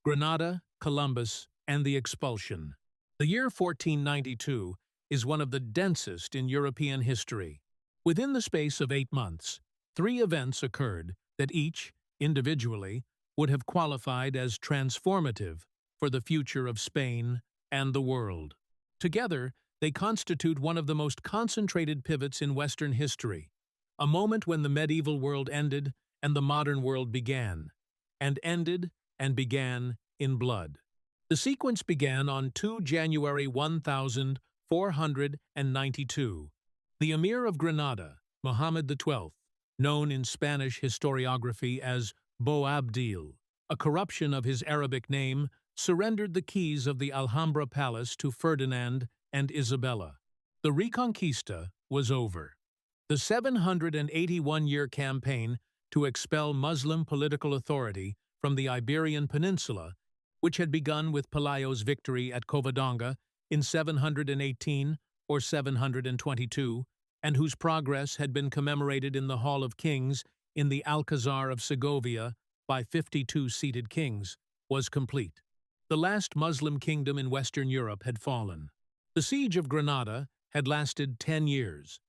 Granada, Columbus, and the Expulsion. The year 1492 is one of the densest in European history. Within the space of 8 months, 3 events occurred that each, individually, would have qualified as transformative for the future of Spain and the world. Together, they constitute one of the most concentrated pivots in Western history, a moment when the medieval world ended and the modern world began, and ended and began in blood. The sequence began on 2 January 1492. The Emir of Granada, Mohammed XII, known in Spanish historiography as Boabdil, a corruption of his Arabic name, surrendered the keys of the Alhambra Palace to Ferdinand and Isabella. The Reconquista was over. The 781-year campaign to expel Muslim political authority from the Iberian Peninsula, which had begun with Pelayo's victory at Covadonga in 718 or 722, and whose progress had been commemorated in the Hall of Kings in the Alcázar of Segovia by 52 seated kings, was complete. The last Muslim kingdom in Western Europe had fallen. The siege of Granada had lasted 10 years,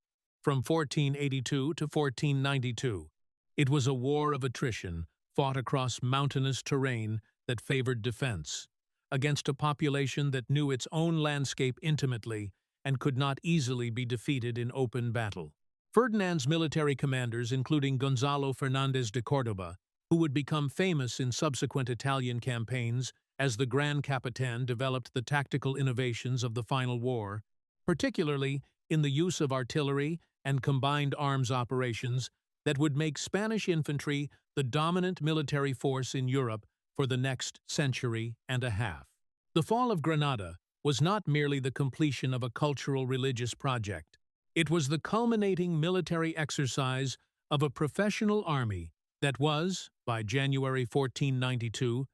from 1482 to 1492. It was a war of attrition fought across mountainous terrain that favored defense, against a population that knew its own landscape intimately and could not easily be defeated in open battle. Ferdinand's military commanders, including Gonzalo Fernández de Córdoba, who would become famous in subsequent Italian campaigns as the Gran Capitan, developed the tactical innovations of the final war, particularly in the use of artillery and combined arms operations that would make Spanish infantry the dominant military force in Europe for the next century and a half. The fall of Granada was not merely the completion of a cultural religious project. It was the culminating military exercise of a professional army that was, by January 1492,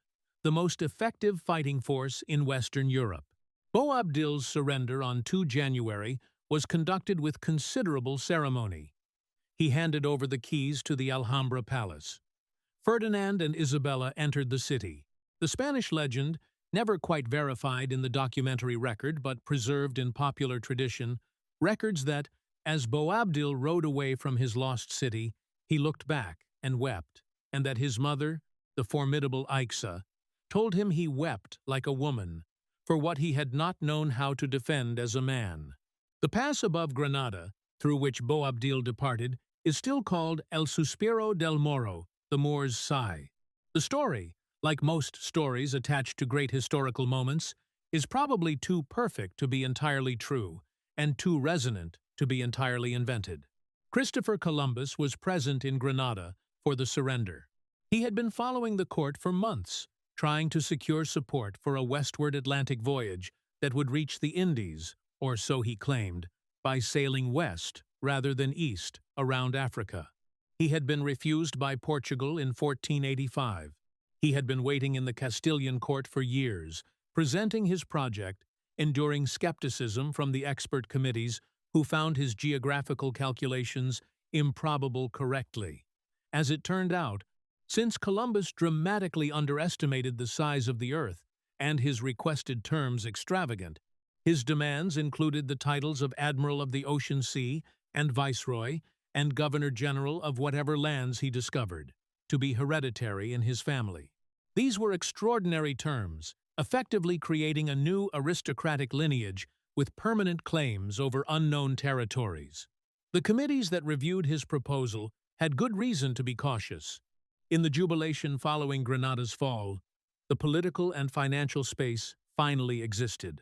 the most effective fighting force in Western Europe. Boabdil's surrender on 2 January was conducted with considerable ceremony. He handed over the keys to the Alhambra Palace. Ferdinand and Isabella entered the city. The Spanish legend, never quite verified in the documentary record but preserved in popular tradition, records that, as Boabdil rode away from his lost city, he looked back and wept, and that his mother, the formidable Aixa, told him he wept like a woman, for what he had not known how to defend as a man. The pass above Granada, through which Boabdil departed, is still called El Suspiro del Moro, the Moor's sigh. The story, like most stories attached to great historical moments, is probably too perfect to be entirely true and too resonant to be entirely invented. Christopher Columbus was present in Granada for the surrender. He had been following the court for months, trying to secure support for a westward Atlantic voyage that would reach the Indies, or so he claimed, by sailing west rather than east around Africa. He had been refused by Portugal in 1485. He had been waiting in the Castilian court for years, presenting his project, enduring skepticism from the expert committees who found his geographical calculations improbable correctly. As it turned out, since Columbus dramatically underestimated the size of the Earth and his requested terms extravagant, his demands included the titles of Admiral of the Ocean Sea and Viceroy and Governor-General of whatever lands he discovered, to be hereditary in his family. These were extraordinary terms, effectively creating a new aristocratic lineage with permanent claims over unknown territories. The committees that reviewed his proposal had good reason to be cautious. In the jubilation following Granada's fall, the political and financial space finally existed.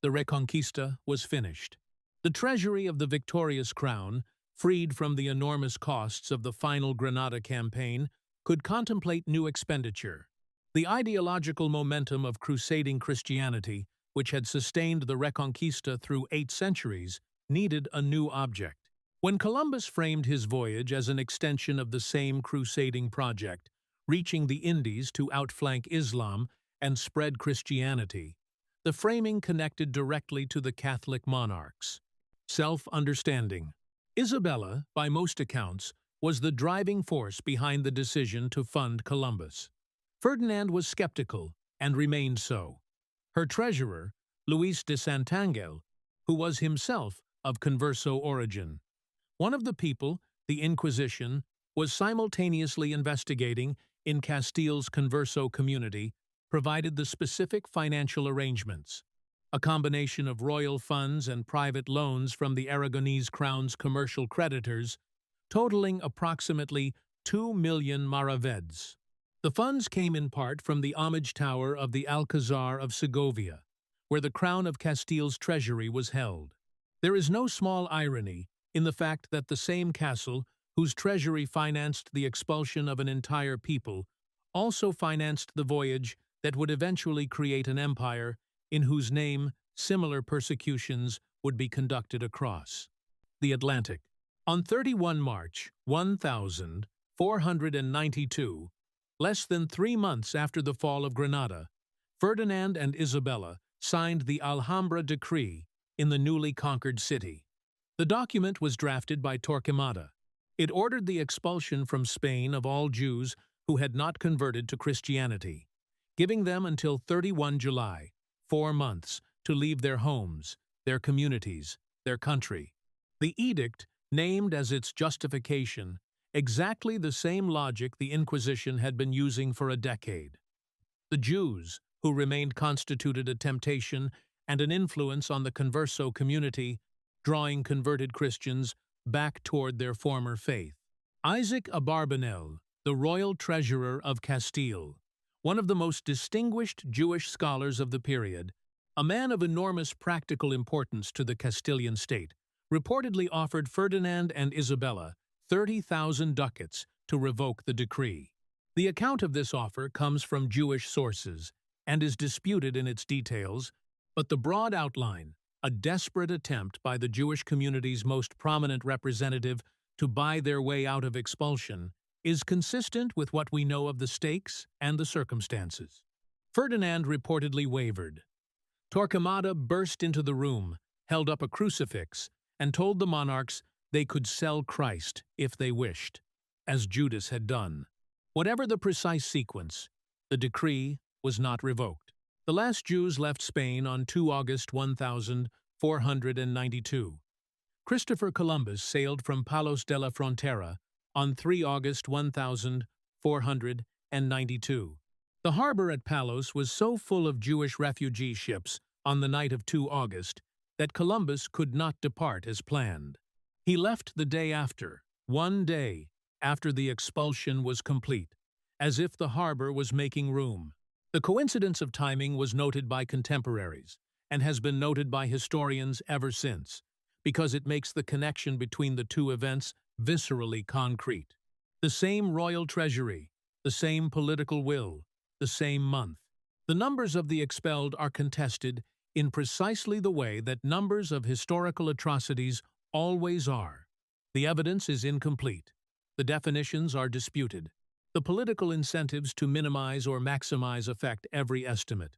The Reconquista was finished. The treasury of the victorious crown, freed from the enormous costs of the final Granada campaign, could contemplate new expenditure. The ideological momentum of crusading Christianity, which had sustained the Reconquista through 8 centuries, needed a new object. When Columbus framed his voyage as an extension of the same crusading project, reaching the Indies to outflank Islam and spread Christianity, the framing connected directly to the Catholic monarchs. Self-understanding. Isabella, by most accounts, was the driving force behind the decision to fund Columbus. Ferdinand was skeptical, and remained so. Her treasurer, Luis de Santangel, who was himself of Converso origin. One of the people, the Inquisition, was simultaneously investigating in Castile's Converso community, provided the specific financial arrangements. A combination of royal funds and private loans from the Aragonese crown's commercial creditors, totaling approximately 2 million maravedis. The funds came in part from the homage tower of the Alcázar of Segovia, where the crown of Castile's treasury was held. There is no small irony in the fact that the same castle, whose treasury financed the expulsion of an entire people, also financed the voyage that would eventually create an empire in whose name similar persecutions would be conducted across the Atlantic. On 31 March 1492, less than 3 months after the fall of Granada, Ferdinand and Isabella signed the Alhambra Decree in the newly conquered city. The document was drafted by Torquemada. It ordered the expulsion from Spain of all Jews who had not converted to Christianity, giving them until 31 July, 4 months, to leave their homes, their communities, their country. The edict named as its justification exactly the same logic the Inquisition had been using for a decade. The Jews, who remained, constituted a temptation and an influence on the Converso community, drawing converted Christians back toward their former faith. Isaac Abarbanel, the royal treasurer of Castile, one of the most distinguished Jewish scholars of the period, a man of enormous practical importance to the Castilian state, reportedly offered Ferdinand and Isabella 30,000 ducats to revoke the decree. The account of this offer comes from Jewish sources and is disputed in its details, but the broad outline, a desperate attempt by the Jewish community's most prominent representative to buy their way out of expulsion, is consistent with what we know of the stakes and the circumstances. Ferdinand reportedly wavered. Torquemada burst into the room, held up a crucifix, and told the monarchs they could sell Christ if they wished, as Judas had done. Whatever the precise sequence, the decree was not revoked. The last Jews left Spain on 2 August 1492. Christopher Columbus sailed from Palos de la Frontera on 3 August 1492. The harbor at Palos was so full of Jewish refugee ships on the night of 2 August that Columbus could not depart as planned. He left the day after, 1 day after the expulsion was complete, as if the harbor was making room. The coincidence of timing was noted by contemporaries, and has been noted by historians ever since, because it makes the connection between the two events viscerally concrete. The same royal treasury, the same political will, the same month. The numbers of the expelled are contested in precisely the way that numbers of historical atrocities always are. The evidence is incomplete. The definitions are disputed. The political incentives to minimize or maximize affect every estimate.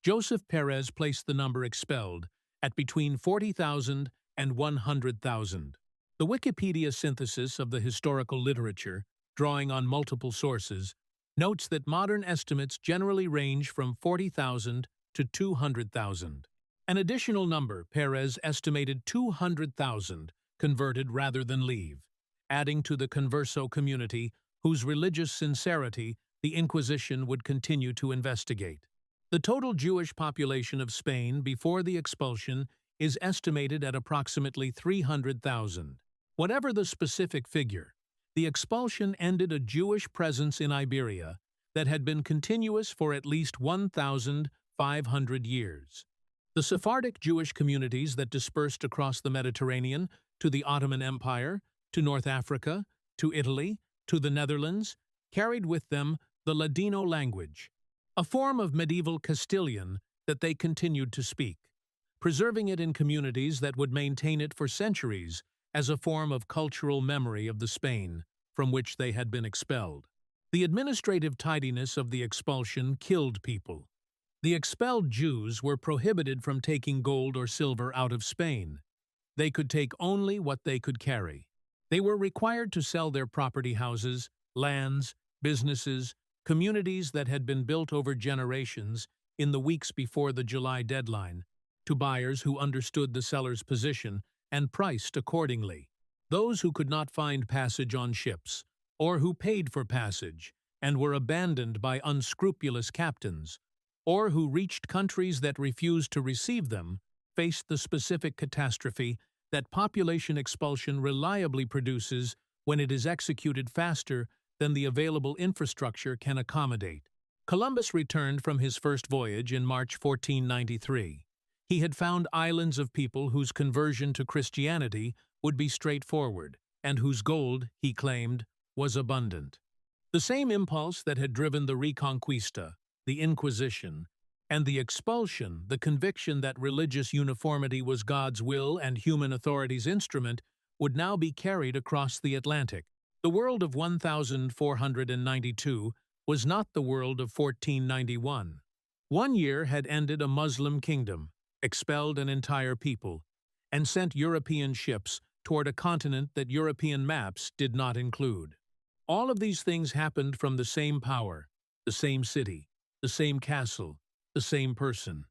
Joseph Perez placed the number expelled at between 40,000 and 100,000. The Wikipedia synthesis of the historical literature, drawing on multiple sources, notes that modern estimates generally range from 40,000 to 200,000. An additional number, Perez estimated 200,000, converted rather than leave, adding to the converso community whose religious sincerity the Inquisition would continue to investigate. The total Jewish population of Spain before the expulsion is estimated at approximately 300,000. Whatever the specific figure, the expulsion ended a Jewish presence in Iberia that had been continuous for at least 1,500 years. The Sephardic Jewish communities that dispersed across the Mediterranean, to the Ottoman Empire, to North Africa, to Italy, to the Netherlands, carried with them the Ladino language, a form of medieval Castilian that they continued to speak, preserving it in communities that would maintain it for centuries as a form of cultural memory of the Spain from which they had been expelled. The administrative tidiness of the expulsion killed people. The expelled Jews were prohibited from taking gold or silver out of Spain. They could take only what they could carry. They were required to sell their property, houses, lands, businesses, communities that had been built over generations in the weeks before the July deadline, to buyers who understood the seller's position and priced accordingly. Those who could not find passage on ships, or who paid for passage and were abandoned by unscrupulous captains, or who reached countries that refused to receive them, faced the specific catastrophe that population expulsion reliably produces when it is executed faster than the available infrastructure can accommodate. Columbus returned from his first voyage in March 1493. He had found islands of people whose conversion to Christianity would be straightforward, and whose gold, he claimed, was abundant. The same impulse that had driven the Reconquista, the Inquisition, and the expulsion, the conviction that religious uniformity was God's will and human authority's instrument, would now be carried across the Atlantic. The world of 1492 was not the world of 1491. 1 year had ended a Muslim kingdom, expelled an entire people, and sent European ships toward a continent that European maps did not include. All of these things happened from the same power, the same city, the same castle, the same person.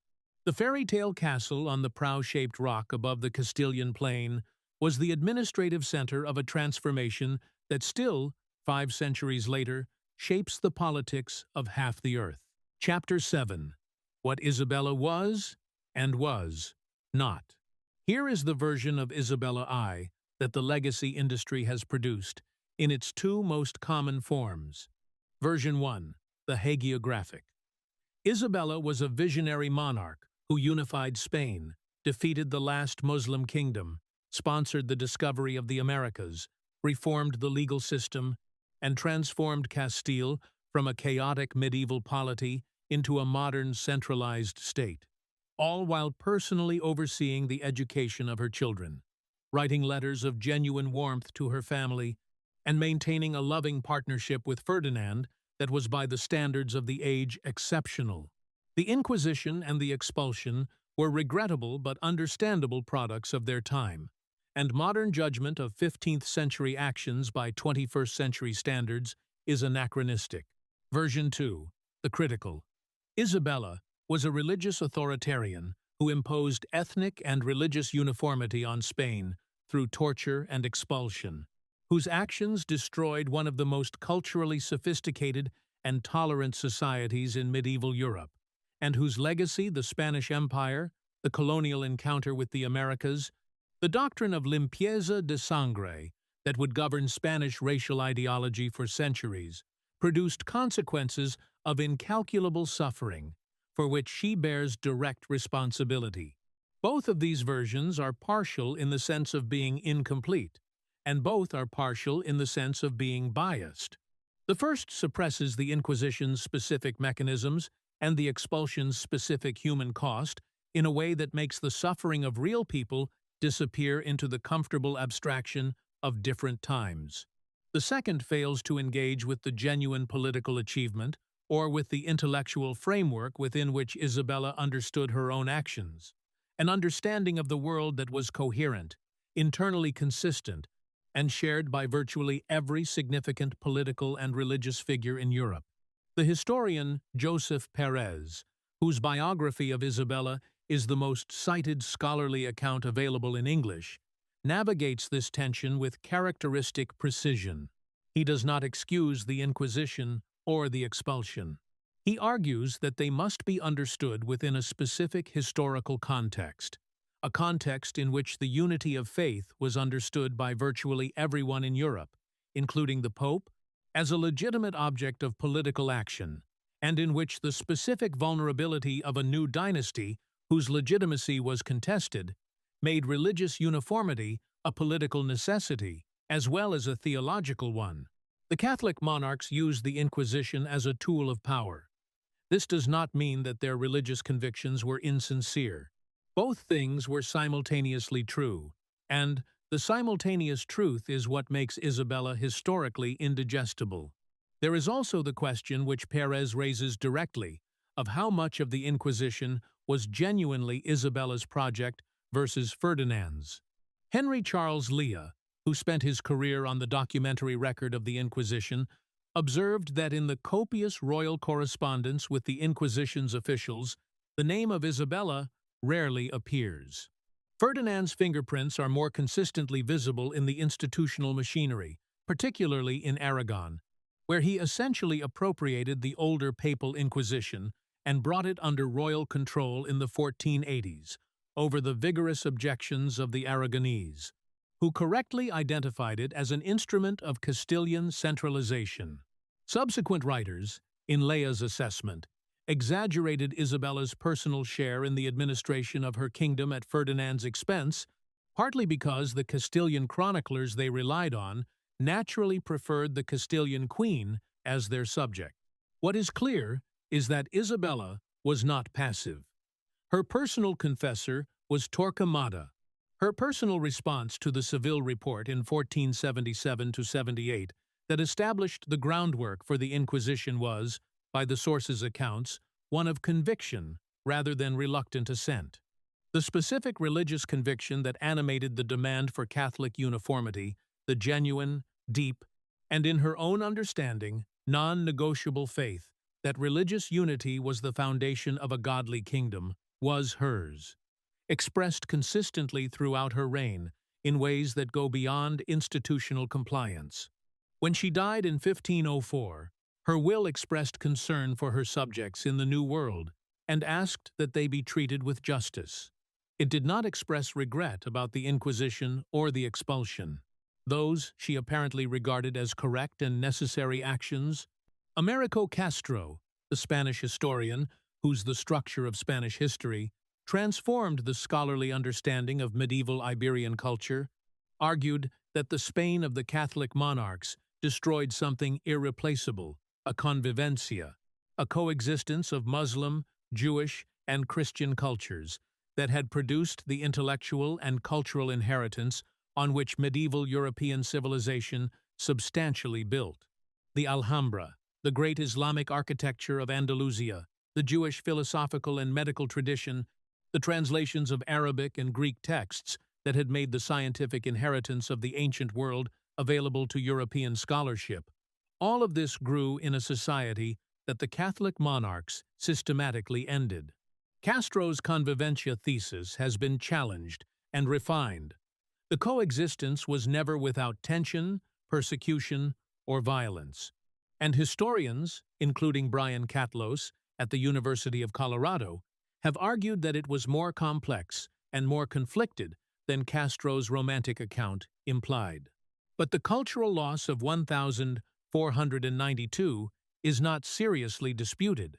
The fairy tale castle on the prow-shaped rock above the Castilian plain was the administrative center of a transformation that still, 5 centuries later, shapes the politics of half the earth. Chapter 7. What Isabella was and was not. Here is the version of Isabella I that the legacy industry has produced in its 2 most common forms. Version 1, the hagiographic. Isabella was a visionary monarch who unified Spain, defeated the last Muslim kingdom, sponsored the discovery of the Americas, reformed the legal system, and transformed Castile from a chaotic medieval polity into a modern centralized state, all while personally overseeing the education of her children, writing letters of genuine warmth to her family, and maintaining a loving partnership with Ferdinand that was by the standards of the age exceptional. The Inquisition and the expulsion were regrettable but understandable products of their time, and modern judgment of 15th century actions by 21st century standards is anachronistic. Version 2, the critical. Isabella was a religious authoritarian who imposed ethnic and religious uniformity on Spain through torture and expulsion, whose actions destroyed one of the most culturally sophisticated and tolerant societies in medieval Europe, and whose legacy the Spanish Empire, the colonial encounter with the Americas, the doctrine of limpieza de sangre that would govern Spanish racial ideology for centuries, produced consequences of incalculable suffering, for which she bears direct responsibility. Both of these versions are partial in the sense of being incomplete, and both are partial in the sense of being biased. The first suppresses the Inquisition's specific mechanisms and the expulsion's specific human cost in a way that makes the suffering of real people disappear into the comfortable abstraction of different times. The second fails to engage with the genuine political achievement or with the intellectual framework within which Isabella understood her own actions, an understanding of the world that was coherent, internally consistent, and shared by virtually every significant political and religious figure in Europe. The historian Joseph Perez, whose biography of Isabella is the most cited scholarly account available in English, navigates this tension with characteristic precision. He does not excuse the Inquisition or the expulsion. He argues that they must be understood within a specific historical context, a context in which the unity of faith was understood by virtually everyone in Europe, including the Pope, as a legitimate object of political action, and in which the specific vulnerability of a new dynasty, whose legitimacy was contested, made religious uniformity a political necessity as well as a theological one. The Catholic monarchs used the Inquisition as a tool of power. This does not mean that their religious convictions were insincere. Both things were simultaneously true, and the simultaneous truth is what makes Isabella historically indigestible. There is also the question which Perez raises directly of how much of the Inquisition was genuinely Isabella's project versus Ferdinand's. Henry Charles Lea, who spent his career on the documentary record of the Inquisition, observed that in the copious royal correspondence with the Inquisition's officials, the name of Isabella rarely appears. Ferdinand's fingerprints are more consistently visible in the institutional machinery, particularly in Aragon, where he essentially appropriated the older papal Inquisition and brought it under royal control in the 1480s, over the vigorous objections of the Aragonese, who correctly identified it as an instrument of Castilian centralization. Subsequent writers, in Lea's assessment, exaggerated Isabella's personal share in the administration of her kingdom at Ferdinand's expense, partly because the Castilian chroniclers they relied on naturally preferred the Castilian queen as their subject. What is clear is that Isabella was not passive. Her personal confessor was Torquemada. Her personal response to the Seville report in 1477–78 that established the groundwork for the Inquisition was, by the sources' accounts, one of conviction rather than reluctant assent. The specific religious conviction that animated the demand for Catholic uniformity, the genuine, deep, and in her own understanding, non-negotiable faith that religious unity was the foundation of a godly kingdom, was hers, expressed consistently throughout her reign in ways that go beyond institutional compliance. When she died in 1504, her will expressed concern for her subjects in the New World and asked that they be treated with justice. It did not express regret about the Inquisition or the expulsion. Those she apparently regarded as correct and necessary actions. Americo Castro, the Spanish historian, whose The Structure of Spanish History transformed the scholarly understanding of medieval Iberian culture, argued that the Spain of the Catholic monarchs destroyed something irreplaceable, a convivencia, a coexistence of Muslim, Jewish, and Christian cultures that had produced the intellectual and cultural inheritance on which medieval European civilization substantially built. The Alhambra, the great Islamic architecture of Andalusia, the Jewish philosophical and medical tradition, the translations of Arabic and Greek texts that had made the scientific inheritance of the ancient world available to European scholarship. All of this grew in a society that the Catholic monarchs systematically ended. Castro's convivencia thesis has been challenged and refined. The coexistence was never without tension, persecution, or violence. And historians, including Brian Catlos at the University of Colorado, have argued that it was more complex and more conflicted than Castro's romantic account implied. But the cultural loss of 492, is not seriously disputed.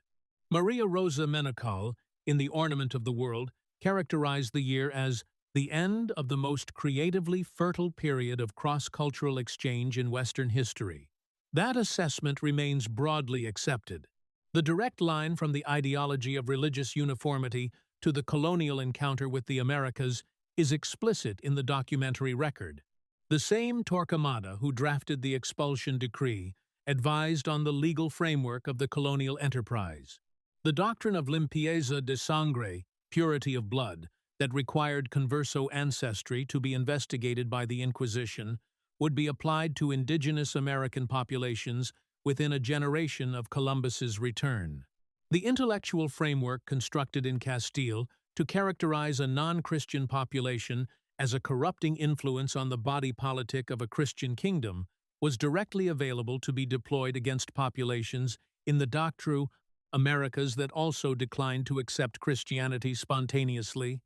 Maria Rosa Menocal, in The Ornament of the World, characterized the year as the end of the most creatively fertile period of cross-cultural exchange in Western history. That assessment remains broadly accepted. The direct line from the ideology of religious uniformity to the colonial encounter with the Americas is explicit in the documentary record. The same Torquemada who drafted the expulsion decree advised on the legal framework of the colonial enterprise. The doctrine of limpieza de sangre, purity of blood, that required converso ancestry to be investigated by the Inquisition would be applied to indigenous American populations within a generation of Columbus's return. The intellectual framework constructed in Castile to characterize a non-Christian population as a corrupting influence on the body politic of a Christian kingdom was directly available to be deployed against populations in the doctrine Americas that also declined to accept Christianity spontaneously.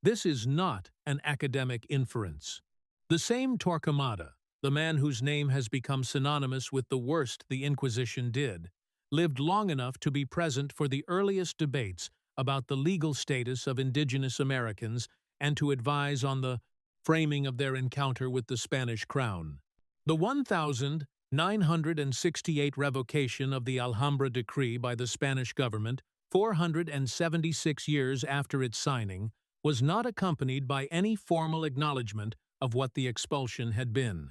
This is not an academic inference. The same Torquemada, the man whose name has become synonymous with the worst the Inquisition did, lived long enough to be present for the earliest debates about the legal status of indigenous Americans and to advise on the framing of their encounter with the Spanish crown. The 1968 revocation of the Alhambra Decree by the Spanish government, 476 years after its signing, was not accompanied by any formal acknowledgement of what the expulsion had been.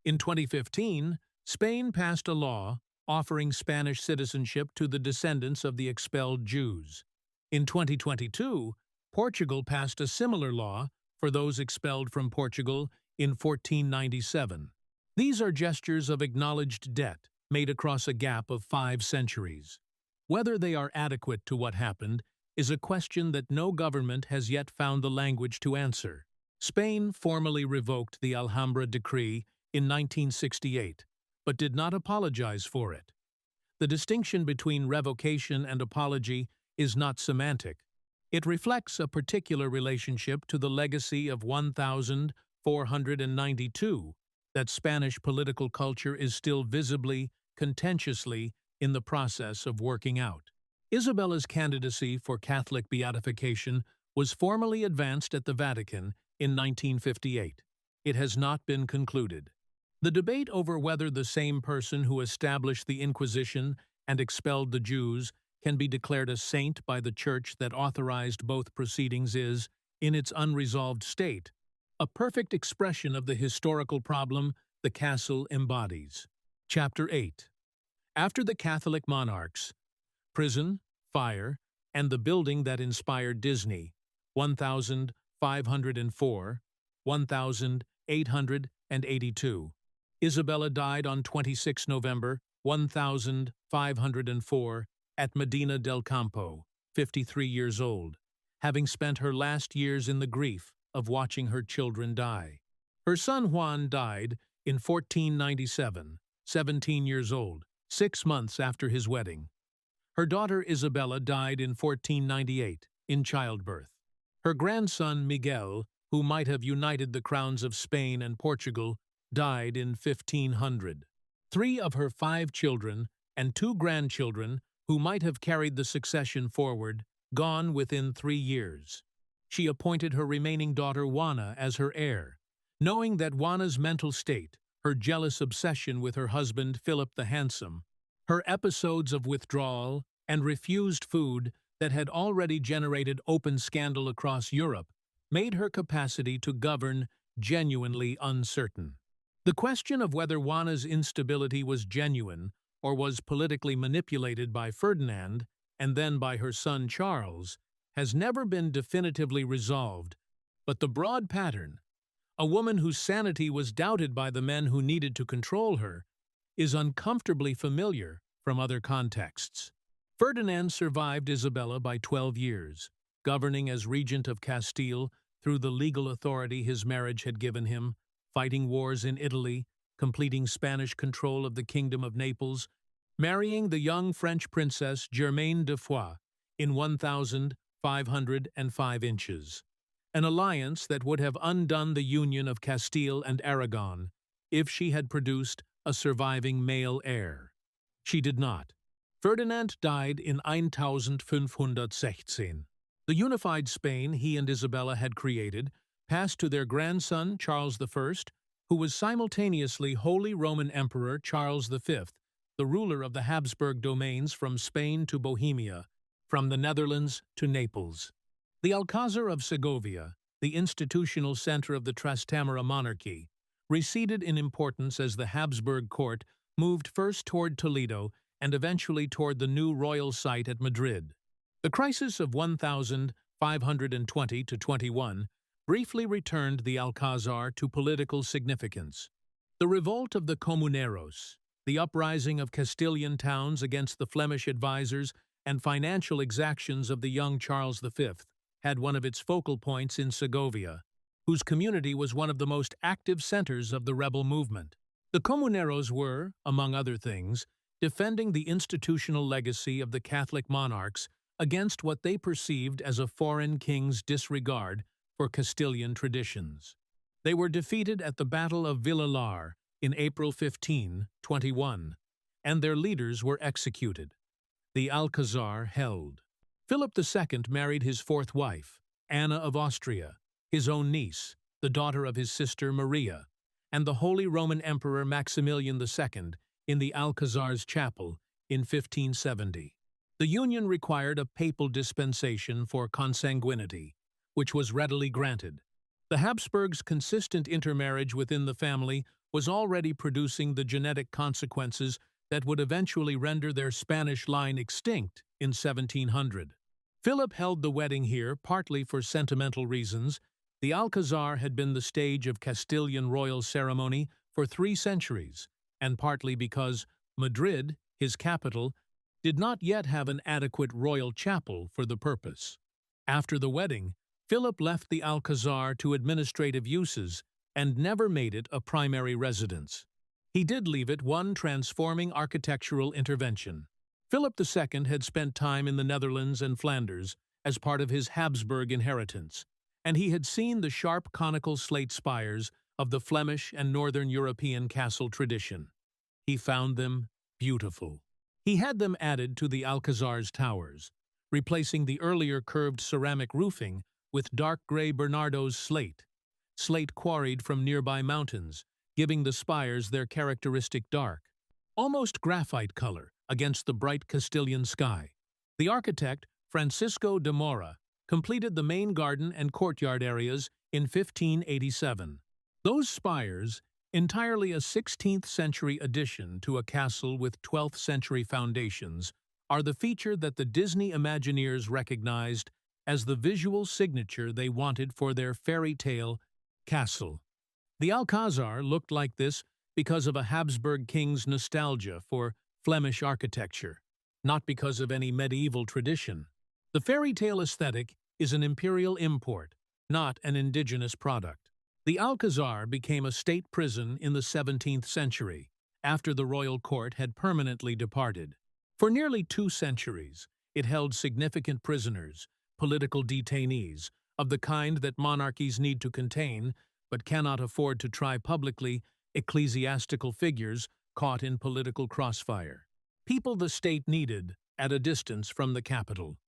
In 2015, Spain passed a law offering Spanish citizenship to the descendants of the expelled Jews. In 2022, Portugal passed a similar law for those expelled from Portugal in 1497. These are gestures of acknowledged debt made across a gap of 5 centuries. Whether they are adequate to what happened is a question that no government has yet found the language to answer. Spain formally revoked the Alhambra Decree in 1968, but did not apologize for it. The distinction between revocation and apology is not semantic. It reflects a particular relationship to the legacy of 1492 that Spanish political culture is still visibly, contentiously in the process of working out. Isabella's candidacy for Catholic beatification was formally advanced at the Vatican in 1958. It has not been concluded. The debate over whether the same person who established the Inquisition and expelled the Jews can be declared a saint by the Church that authorized both proceedings is, in its unresolved state, a perfect expression of the historical problem the castle embodies. Chapter 8. After the Catholic monarchs, prison, fire, and the building that inspired Disney, 1504, 1882. Isabella died on 26 November 1504 at Medina del Campo, 53 years old, having spent her last years in the grief of watching her children die. Her son Juan died in 1497, 17 years old, 6 months after his wedding. Her daughter Isabella died in 1498, in childbirth. Her grandson Miguel, who might have united the crowns of Spain and Portugal, died in 1500. 3 of her 5 children and 2 grandchildren, who might have carried the succession forward, gone within 3 years. She appointed her remaining daughter Juana as her heir, knowing that Juana's mental state, her jealous obsession with her husband Philip the Handsome, her episodes of withdrawal and refused food that had already generated open scandal across Europe, made her capacity to govern genuinely uncertain. The question of whether Juana's instability was genuine or was politically manipulated by Ferdinand and then by her son Charles has never been definitively resolved, but the broad pattern, a woman whose sanity was doubted by the men who needed to control her, is uncomfortably familiar from other contexts. Ferdinand survived Isabella by 12 years, governing as regent of Castile through the legal authority his marriage had given him, fighting wars in Italy, completing Spanish control of the Kingdom of Naples, marrying the young French princess Germaine de Foix in 1505 inches, an alliance that would have undone the union of Castile and Aragon if she had produced a surviving male heir. She did not. Ferdinand died in 1516. The unified Spain he and Isabella had created passed to their grandson Charles I, who was simultaneously Holy Roman Emperor Charles V, the ruler of the Habsburg domains from Spain to Bohemia, from the Netherlands to Naples. The Alcázar of Segovia, the institutional center of the Trastamara monarchy, receded in importance as the Habsburg court moved first toward Toledo and eventually toward the new royal site at Madrid. The crisis of 1520–21 briefly returned the Alcázar to political significance. The revolt of the Comuneros, the uprising of Castilian towns against the Flemish advisors, and financial exactions of the young Charles V had one of its focal points in Segovia, whose community was one of the most active centers of the rebel movement. The Comuneros were, among other things, defending the institutional legacy of the Catholic monarchs against what they perceived as a foreign king's disregard for Castilian traditions. They were defeated at the Battle of Villalar in April 1521, and their leaders were executed. The Alcazar held. Philip II married his fourth wife, Anna of Austria, his own niece, the daughter of his sister Maria, and the Holy Roman Emperor Maximilian II in the Alcazar's chapel in 1570. The union required a papal dispensation for consanguinity, which was readily granted. The Habsburgs' consistent intermarriage within the family was already producing the genetic consequences that would eventually render their Spanish line extinct in 1700. Philip held the wedding here partly for sentimental reasons. The Alcazar had been the stage of Castilian royal ceremony for 3 centuries, and partly because Madrid, his capital, did not yet have an adequate royal chapel for the purpose. After the wedding, Philip left the Alcazar to administrative uses and never made it a primary residence. He did leave it one transforming architectural intervention. Philip II had spent time in the Netherlands and Flanders as part of his Habsburg inheritance, and he had seen the sharp conical slate spires of the Flemish and Northern European castle tradition. He found them beautiful. He had them added to the Alcazar's towers, replacing the earlier curved ceramic roofing with dark gray Bernardo's slate quarried from nearby mountains, giving the spires their characteristic dark, almost graphite color against the bright Castilian sky. The architect, Francisco de Mora, completed the main garden and courtyard areas in 1587. Those spires, entirely a 16th-century addition to a castle with 12th-century foundations, are the feature that the Disney Imagineers recognized as the visual signature they wanted for their fairy tale castle. The Alcázar looked like this because of a Habsburg king's nostalgia for Flemish architecture, not because of any medieval tradition. The fairy tale aesthetic is an imperial import, not an indigenous product. The Alcázar became a state prison in the 17th century, after the royal court had permanently departed. For nearly 2 centuries, it held significant prisoners, political detainees, of the kind that monarchies need to contain, but cannot afford to try publicly, ecclesiastical figures caught in political crossfire. People the state needed, at a distance from the capital.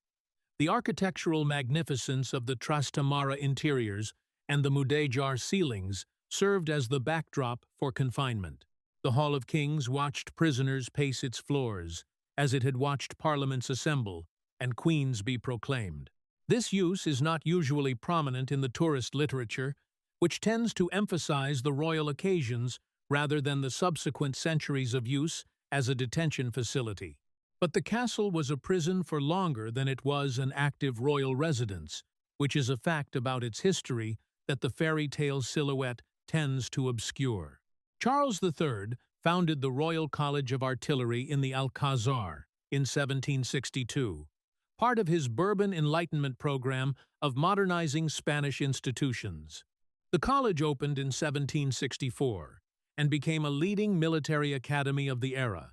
The architectural magnificence of the Trastamara interiors and the Mudéjar ceilings served as the backdrop for confinement. The Hall of Kings watched prisoners pace its floors, as it had watched parliaments assemble and queens be proclaimed. This use is not usually prominent in the tourist literature, which tends to emphasize the royal occasions rather than the subsequent centuries of use as a detention facility. But the castle was a prison for longer than it was an active royal residence, which is a fact about its history that the fairy tale silhouette tends to obscure. Charles III founded the Royal College of Artillery in the Alcázar in 1762, part of his Bourbon Enlightenment program of modernizing Spanish institutions. The college opened in 1764 and became a leading military academy of the era,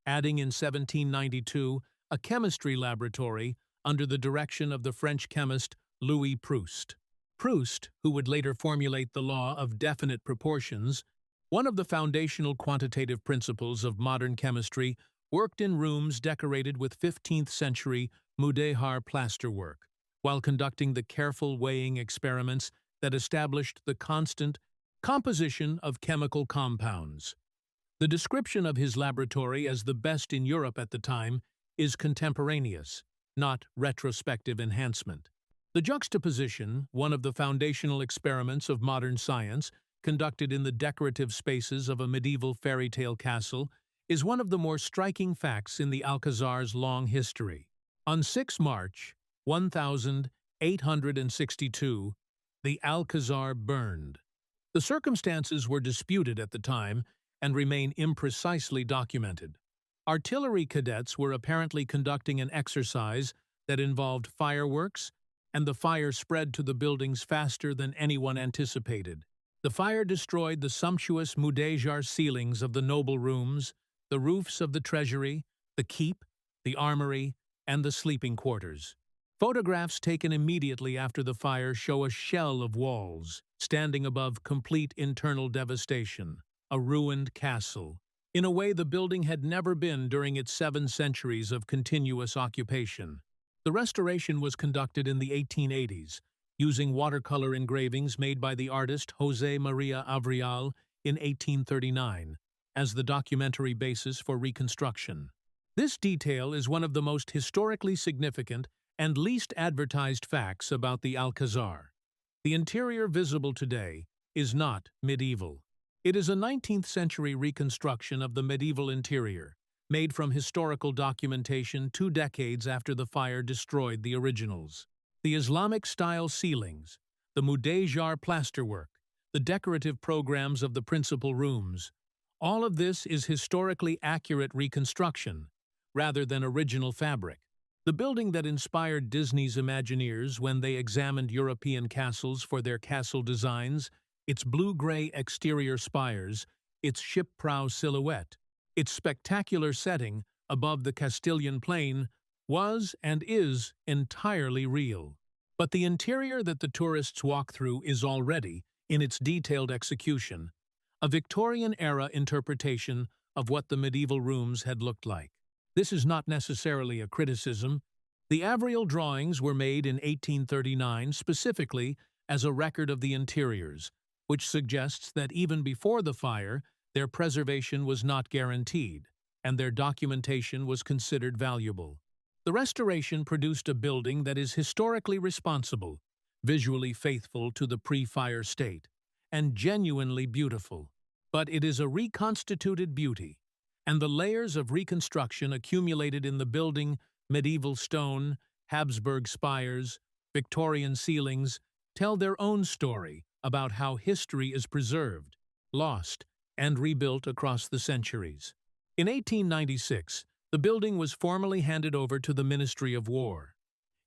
adding in 1792 a chemistry laboratory under the direction of the French chemist Louis Proust. Proust, who would later formulate the law of definite proportions, One of the foundational quantitative principles of modern chemistry worked in rooms decorated with 15th-century mudéjar plasterwork, while conducting the careful weighing experiments that established the constant composition of chemical compounds. The description of his laboratory as the best in Europe at the time is contemporaneous, not retrospective enhancement. The juxtaposition, one of the foundational experiments of modern science, conducted in the decorative spaces of a medieval fairy tale castle, is one of the more striking facts in the Alcazar's long history. On 6 March 1862, the Alcazar burned. The circumstances were disputed at the time and remain imprecisely documented. Artillery cadets were apparently conducting an exercise that involved fireworks, and the fire spread to the buildings faster than anyone anticipated. The fire destroyed the sumptuous mudéjar ceilings of the noble rooms, the roofs of the treasury, the keep, the armory, and the sleeping quarters. Photographs taken immediately after the fire show a shell of walls, standing above complete internal devastation, a ruined castle, in a way the building had never been during its 7 centuries of continuous occupation. The restoration was conducted in the 1880s, using watercolor engravings made by the artist José María Avril in 1839 as the documentary basis for reconstruction. This detail is one of the most historically significant and least advertised facts about the Alcazar. The interior visible today is not medieval. It is a 19th-century reconstruction of the medieval interior, made from historical documentation 2 decades after the fire destroyed the originals. The Islamic-style ceilings, the mudéjar plasterwork, the decorative programs of the principal rooms, all of this is historically accurate reconstruction, rather than original fabric. The building that inspired Disney's Imagineers when they examined European castles for their castle designs, its blue-gray exterior spires, its ship prow silhouette, its spectacular setting above the Castilian plain, was and is entirely real. But the interior that the tourists walk through is already, in its detailed execution, a Victorian-era interpretation of what the medieval rooms had looked like. This is not necessarily a criticism. The Avril drawings were made in 1839 specifically as a record of the interiors, which suggests that even before the fire, their preservation was not guaranteed, and their documentation was considered valuable. The restoration produced a building that is historically responsible, visually faithful to the pre-fire state, and genuinely beautiful. But it is a reconstituted beauty, and the layers of reconstruction accumulated in the building, medieval stone, Habsburg spires, Victorian ceilings, tell their own story about how history is preserved, lost, and rebuilt across the centuries. In 1896, the building was formally handed over to the Ministry of War.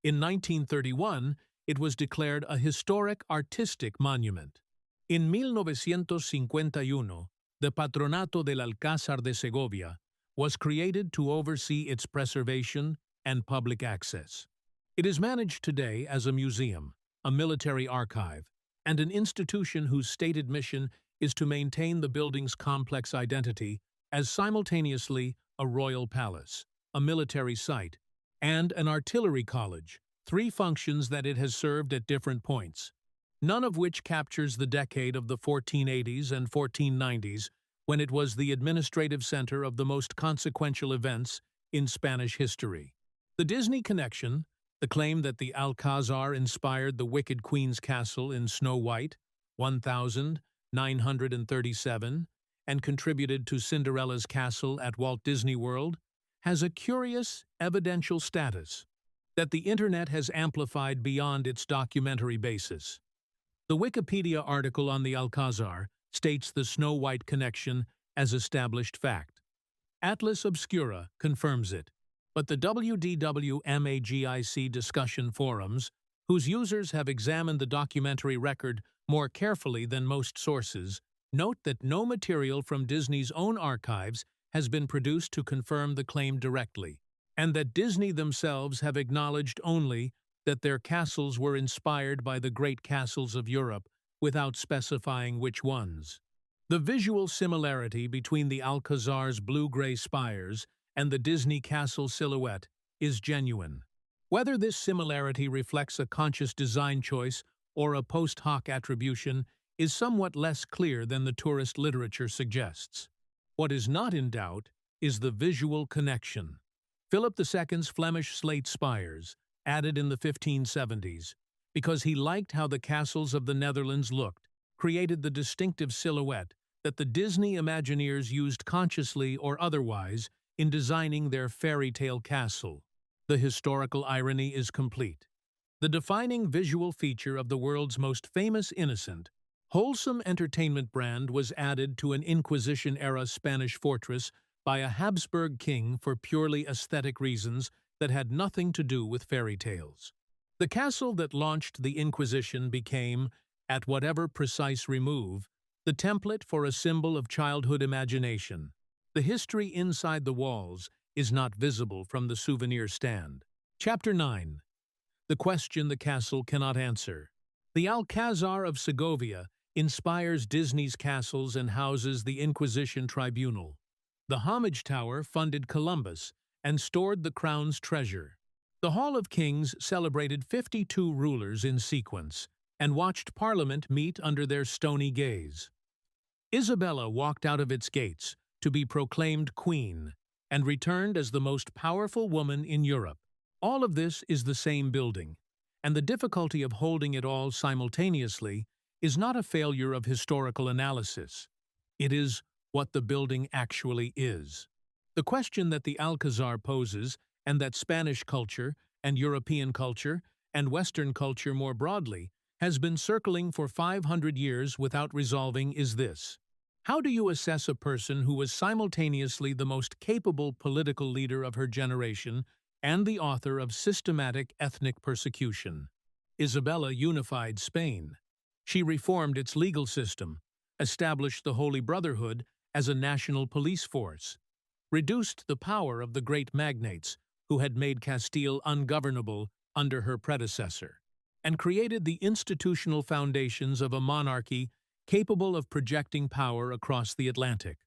In 1931, it was declared a historic artistic monument. In 1951, the Patronato del Alcázar de Segovia was created to oversee its preservation and public access. It is managed today as a museum, a military archive, and an institution whose stated mission is to maintain the building's complex identity as simultaneously a royal palace, a military site, and an artillery college, 3 functions that it has served at different points, none of which captures the decade of the 1480s and 1490s, when it was the administrative center of the most consequential events in Spanish history. The Disney connection, the claim that the Alcázar inspired the Wicked Queen's castle in Snow White, 1937, and contributed to Cinderella's castle at Walt Disney World, has a curious, evidential status that the Internet has amplified beyond its documentary basis. The Wikipedia article on the Alcázar states the Snow White connection as established fact. Atlas Obscura confirms it, but the WDW-MAGIC discussion forums, whose users have examined the documentary record more carefully than most sources, note that no material from Disney's own archives has been produced to confirm the claim directly, and that Disney themselves have acknowledged only that their castles were inspired by the great castles of Europe without specifying which ones. The visual similarity between the Alcazar's blue-gray spires and the Disney castle silhouette is genuine. Whether this similarity reflects a conscious design choice or a post hoc attribution is somewhat less clear than the tourist literature suggests. What is not in doubt is the visual connection. Philip II's Flemish slate spires, added in the 1570s, because he liked how the castles of the Netherlands looked, created the distinctive silhouette that the Disney Imagineers used consciously or otherwise in designing their fairy tale castle. The historical irony is complete. The defining visual feature of the world's most famous innocent, wholesome entertainment brand was added to an Inquisition-era Spanish fortress by a Habsburg king for purely aesthetic reasons that had nothing to do with fairy tales. The castle that launched the Inquisition became, at whatever precise remove, the template for a symbol of childhood imagination. The history inside the walls is not visible from the souvenir stand. Chapter 9. The question the castle cannot answer. The Alcázar of Segovia inspires Disney's castles and houses the Inquisition tribunal. The Homage Tower funded Columbus and stored the crown's treasure. The Hall of Kings celebrated 52 rulers in sequence and watched Parliament meet under their stony gaze. Isabella walked out of its gates to be proclaimed queen and returned as the most powerful woman in Europe. All of this is the same building, and the difficulty of holding it all simultaneously is not a failure of historical analysis. It is what the building actually is. The question that the Alcazar poses, and that Spanish culture, and European culture, and Western culture more broadly, has been circling for 500 years without resolving is this. How do you assess a person who was simultaneously the most capable political leader of her generation and the author of systematic ethnic persecution? Isabella unified Spain. She reformed its legal system, established the Holy Brotherhood as a national police force, reduced the power of the great magnates who had made Castile ungovernable under her predecessor, and created the institutional foundations of a monarchy capable of projecting power across the Atlantic.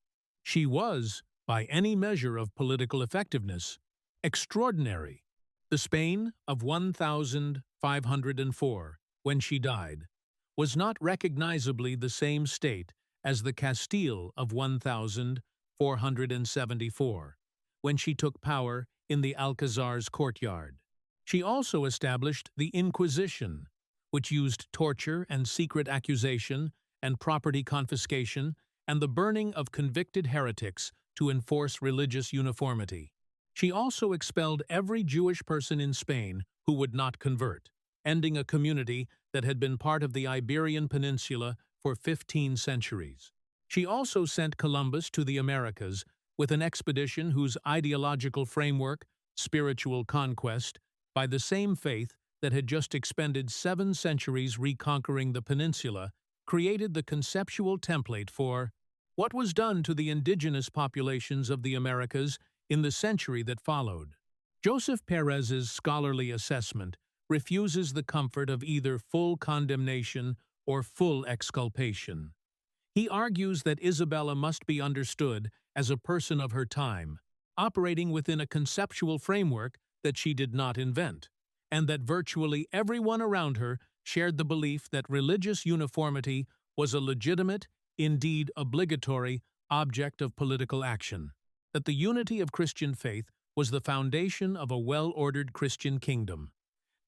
She was, by any measure of political effectiveness, extraordinary. The Spain of 1504, when she died, was not recognizably the same state as the Castile of 1474, when she took power in the Alcazar's courtyard. She also established the Inquisition, which used torture and secret accusation and property confiscation and the burning of convicted heretics to enforce religious uniformity. She also expelled every Jewish person in Spain who would not convert, ending a community that had been part of the Iberian Peninsula for 15 centuries. She also sent Columbus to the Americas with an expedition whose ideological framework, spiritual conquest, by the same faith that had just expended 7 centuries reconquering the peninsula, created the conceptual template for what was done to the indigenous populations of the Americas in the century that followed. Joseph Perez's scholarly assessment refuses the comfort of either full condemnation or full exculpation. He argues that Isabella must be understood as a person of her time, operating within a conceptual framework that she did not invent, and that virtually everyone around her shared the belief that religious uniformity was a legitimate, indeed obligatory, object of political action, that the unity of Christian faith was the foundation of a well-ordered Christian kingdom,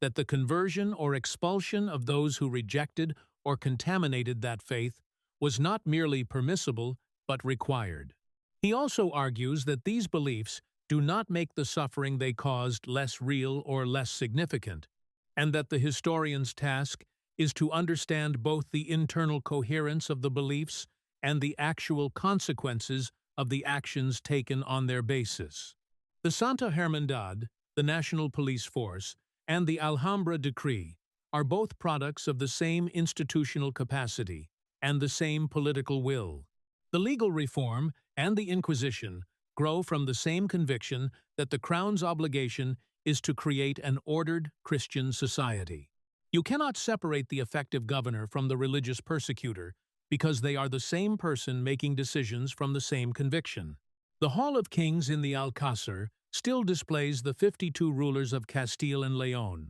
that the conversion or expulsion of those who rejected or contaminated that faith was not merely permissible but required. He also argues that these beliefs do not make the suffering they caused less real or less significant, and that the historian's task is to understand both the internal coherence of the beliefs and the actual consequences of the actions taken on their basis. The Santa Hermandad, the National Police Force, and the Alhambra Decree are both products of the same institutional capacity and the same political will. The legal reform and the Inquisition grow from the same conviction that the Crown's obligation is to create an ordered Christian society. You cannot separate the effective governor from the religious persecutor, because they are the same person making decisions from the same conviction. The Hall of Kings in the Alcázar still displays the 52 rulers of Castile and León,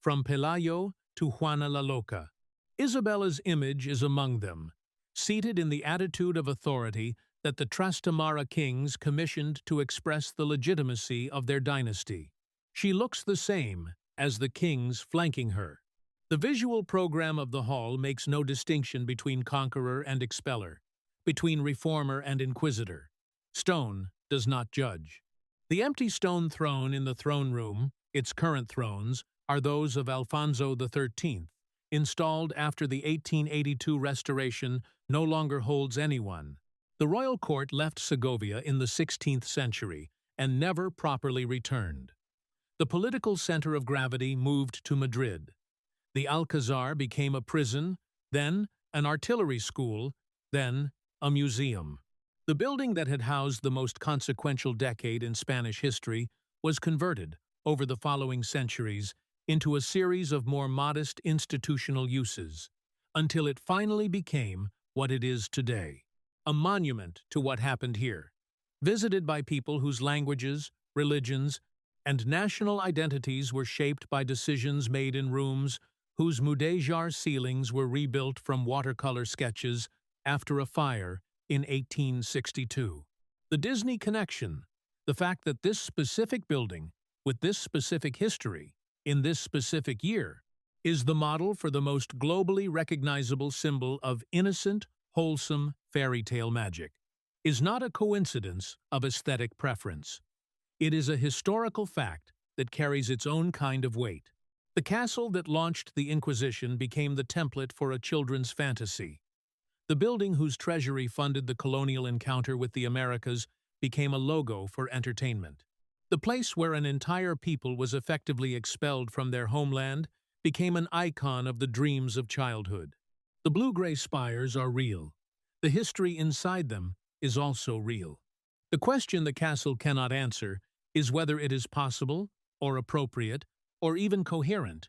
from Pelayo to Juana la Loca. Isabella's image is among them, seated in the attitude of authority that the Trastamara kings commissioned to express the legitimacy of their dynasty. She looks the same as the kings flanking her. The visual program of the hall makes no distinction between conqueror and expeller, between reformer and inquisitor. Stone does not judge. The empty stone throne in the throne room, its current thrones, are those of Alfonso XIII, installed after the 1882 restoration, no longer holds anyone. The royal court left Segovia in the 16th century and never properly returned. The political center of gravity moved to Madrid. The Alcazar became a prison, then an artillery school, then a museum. The building that had housed the most consequential decade in Spanish history was converted, over the following centuries, into a series of more modest institutional uses, until it finally became what it is today, a monument to what happened here, visited by people whose languages, religions, and national identities were shaped by decisions made in rooms whose mudéjar ceilings were rebuilt from watercolor sketches after a fire in 1862. The Disney connection, the fact that this specific building, with this specific history, in this specific year, is the model for the most globally recognizable symbol of innocent, wholesome fairy tale magic, is not a coincidence of aesthetic preference. It is a historical fact that carries its own kind of weight. The castle that launched the Inquisition became the template for a children's fantasy. The building whose treasury funded the colonial encounter with the Americas became a logo for entertainment. The place where an entire people was effectively expelled from their homeland became an icon of the dreams of childhood. The blue-gray spires are real. The history inside them is also real. The question the castle cannot answer is whether it is possible, or appropriate, or even coherent,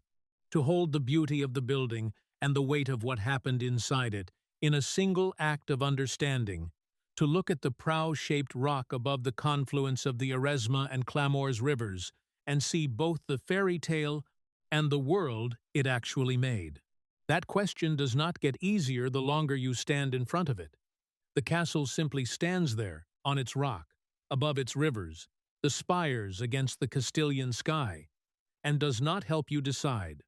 to hold the beauty of the building and the weight of what happened inside it in a single act of understanding, to look at the prow-shaped rock above the confluence of the Eresma and Clamores rivers and see both the fairy tale and the world it actually made. That question does not get easier the longer you stand in front of it. The castle simply stands there, on its rock, above its rivers, the spires against the Castilian sky, and does not help you decide.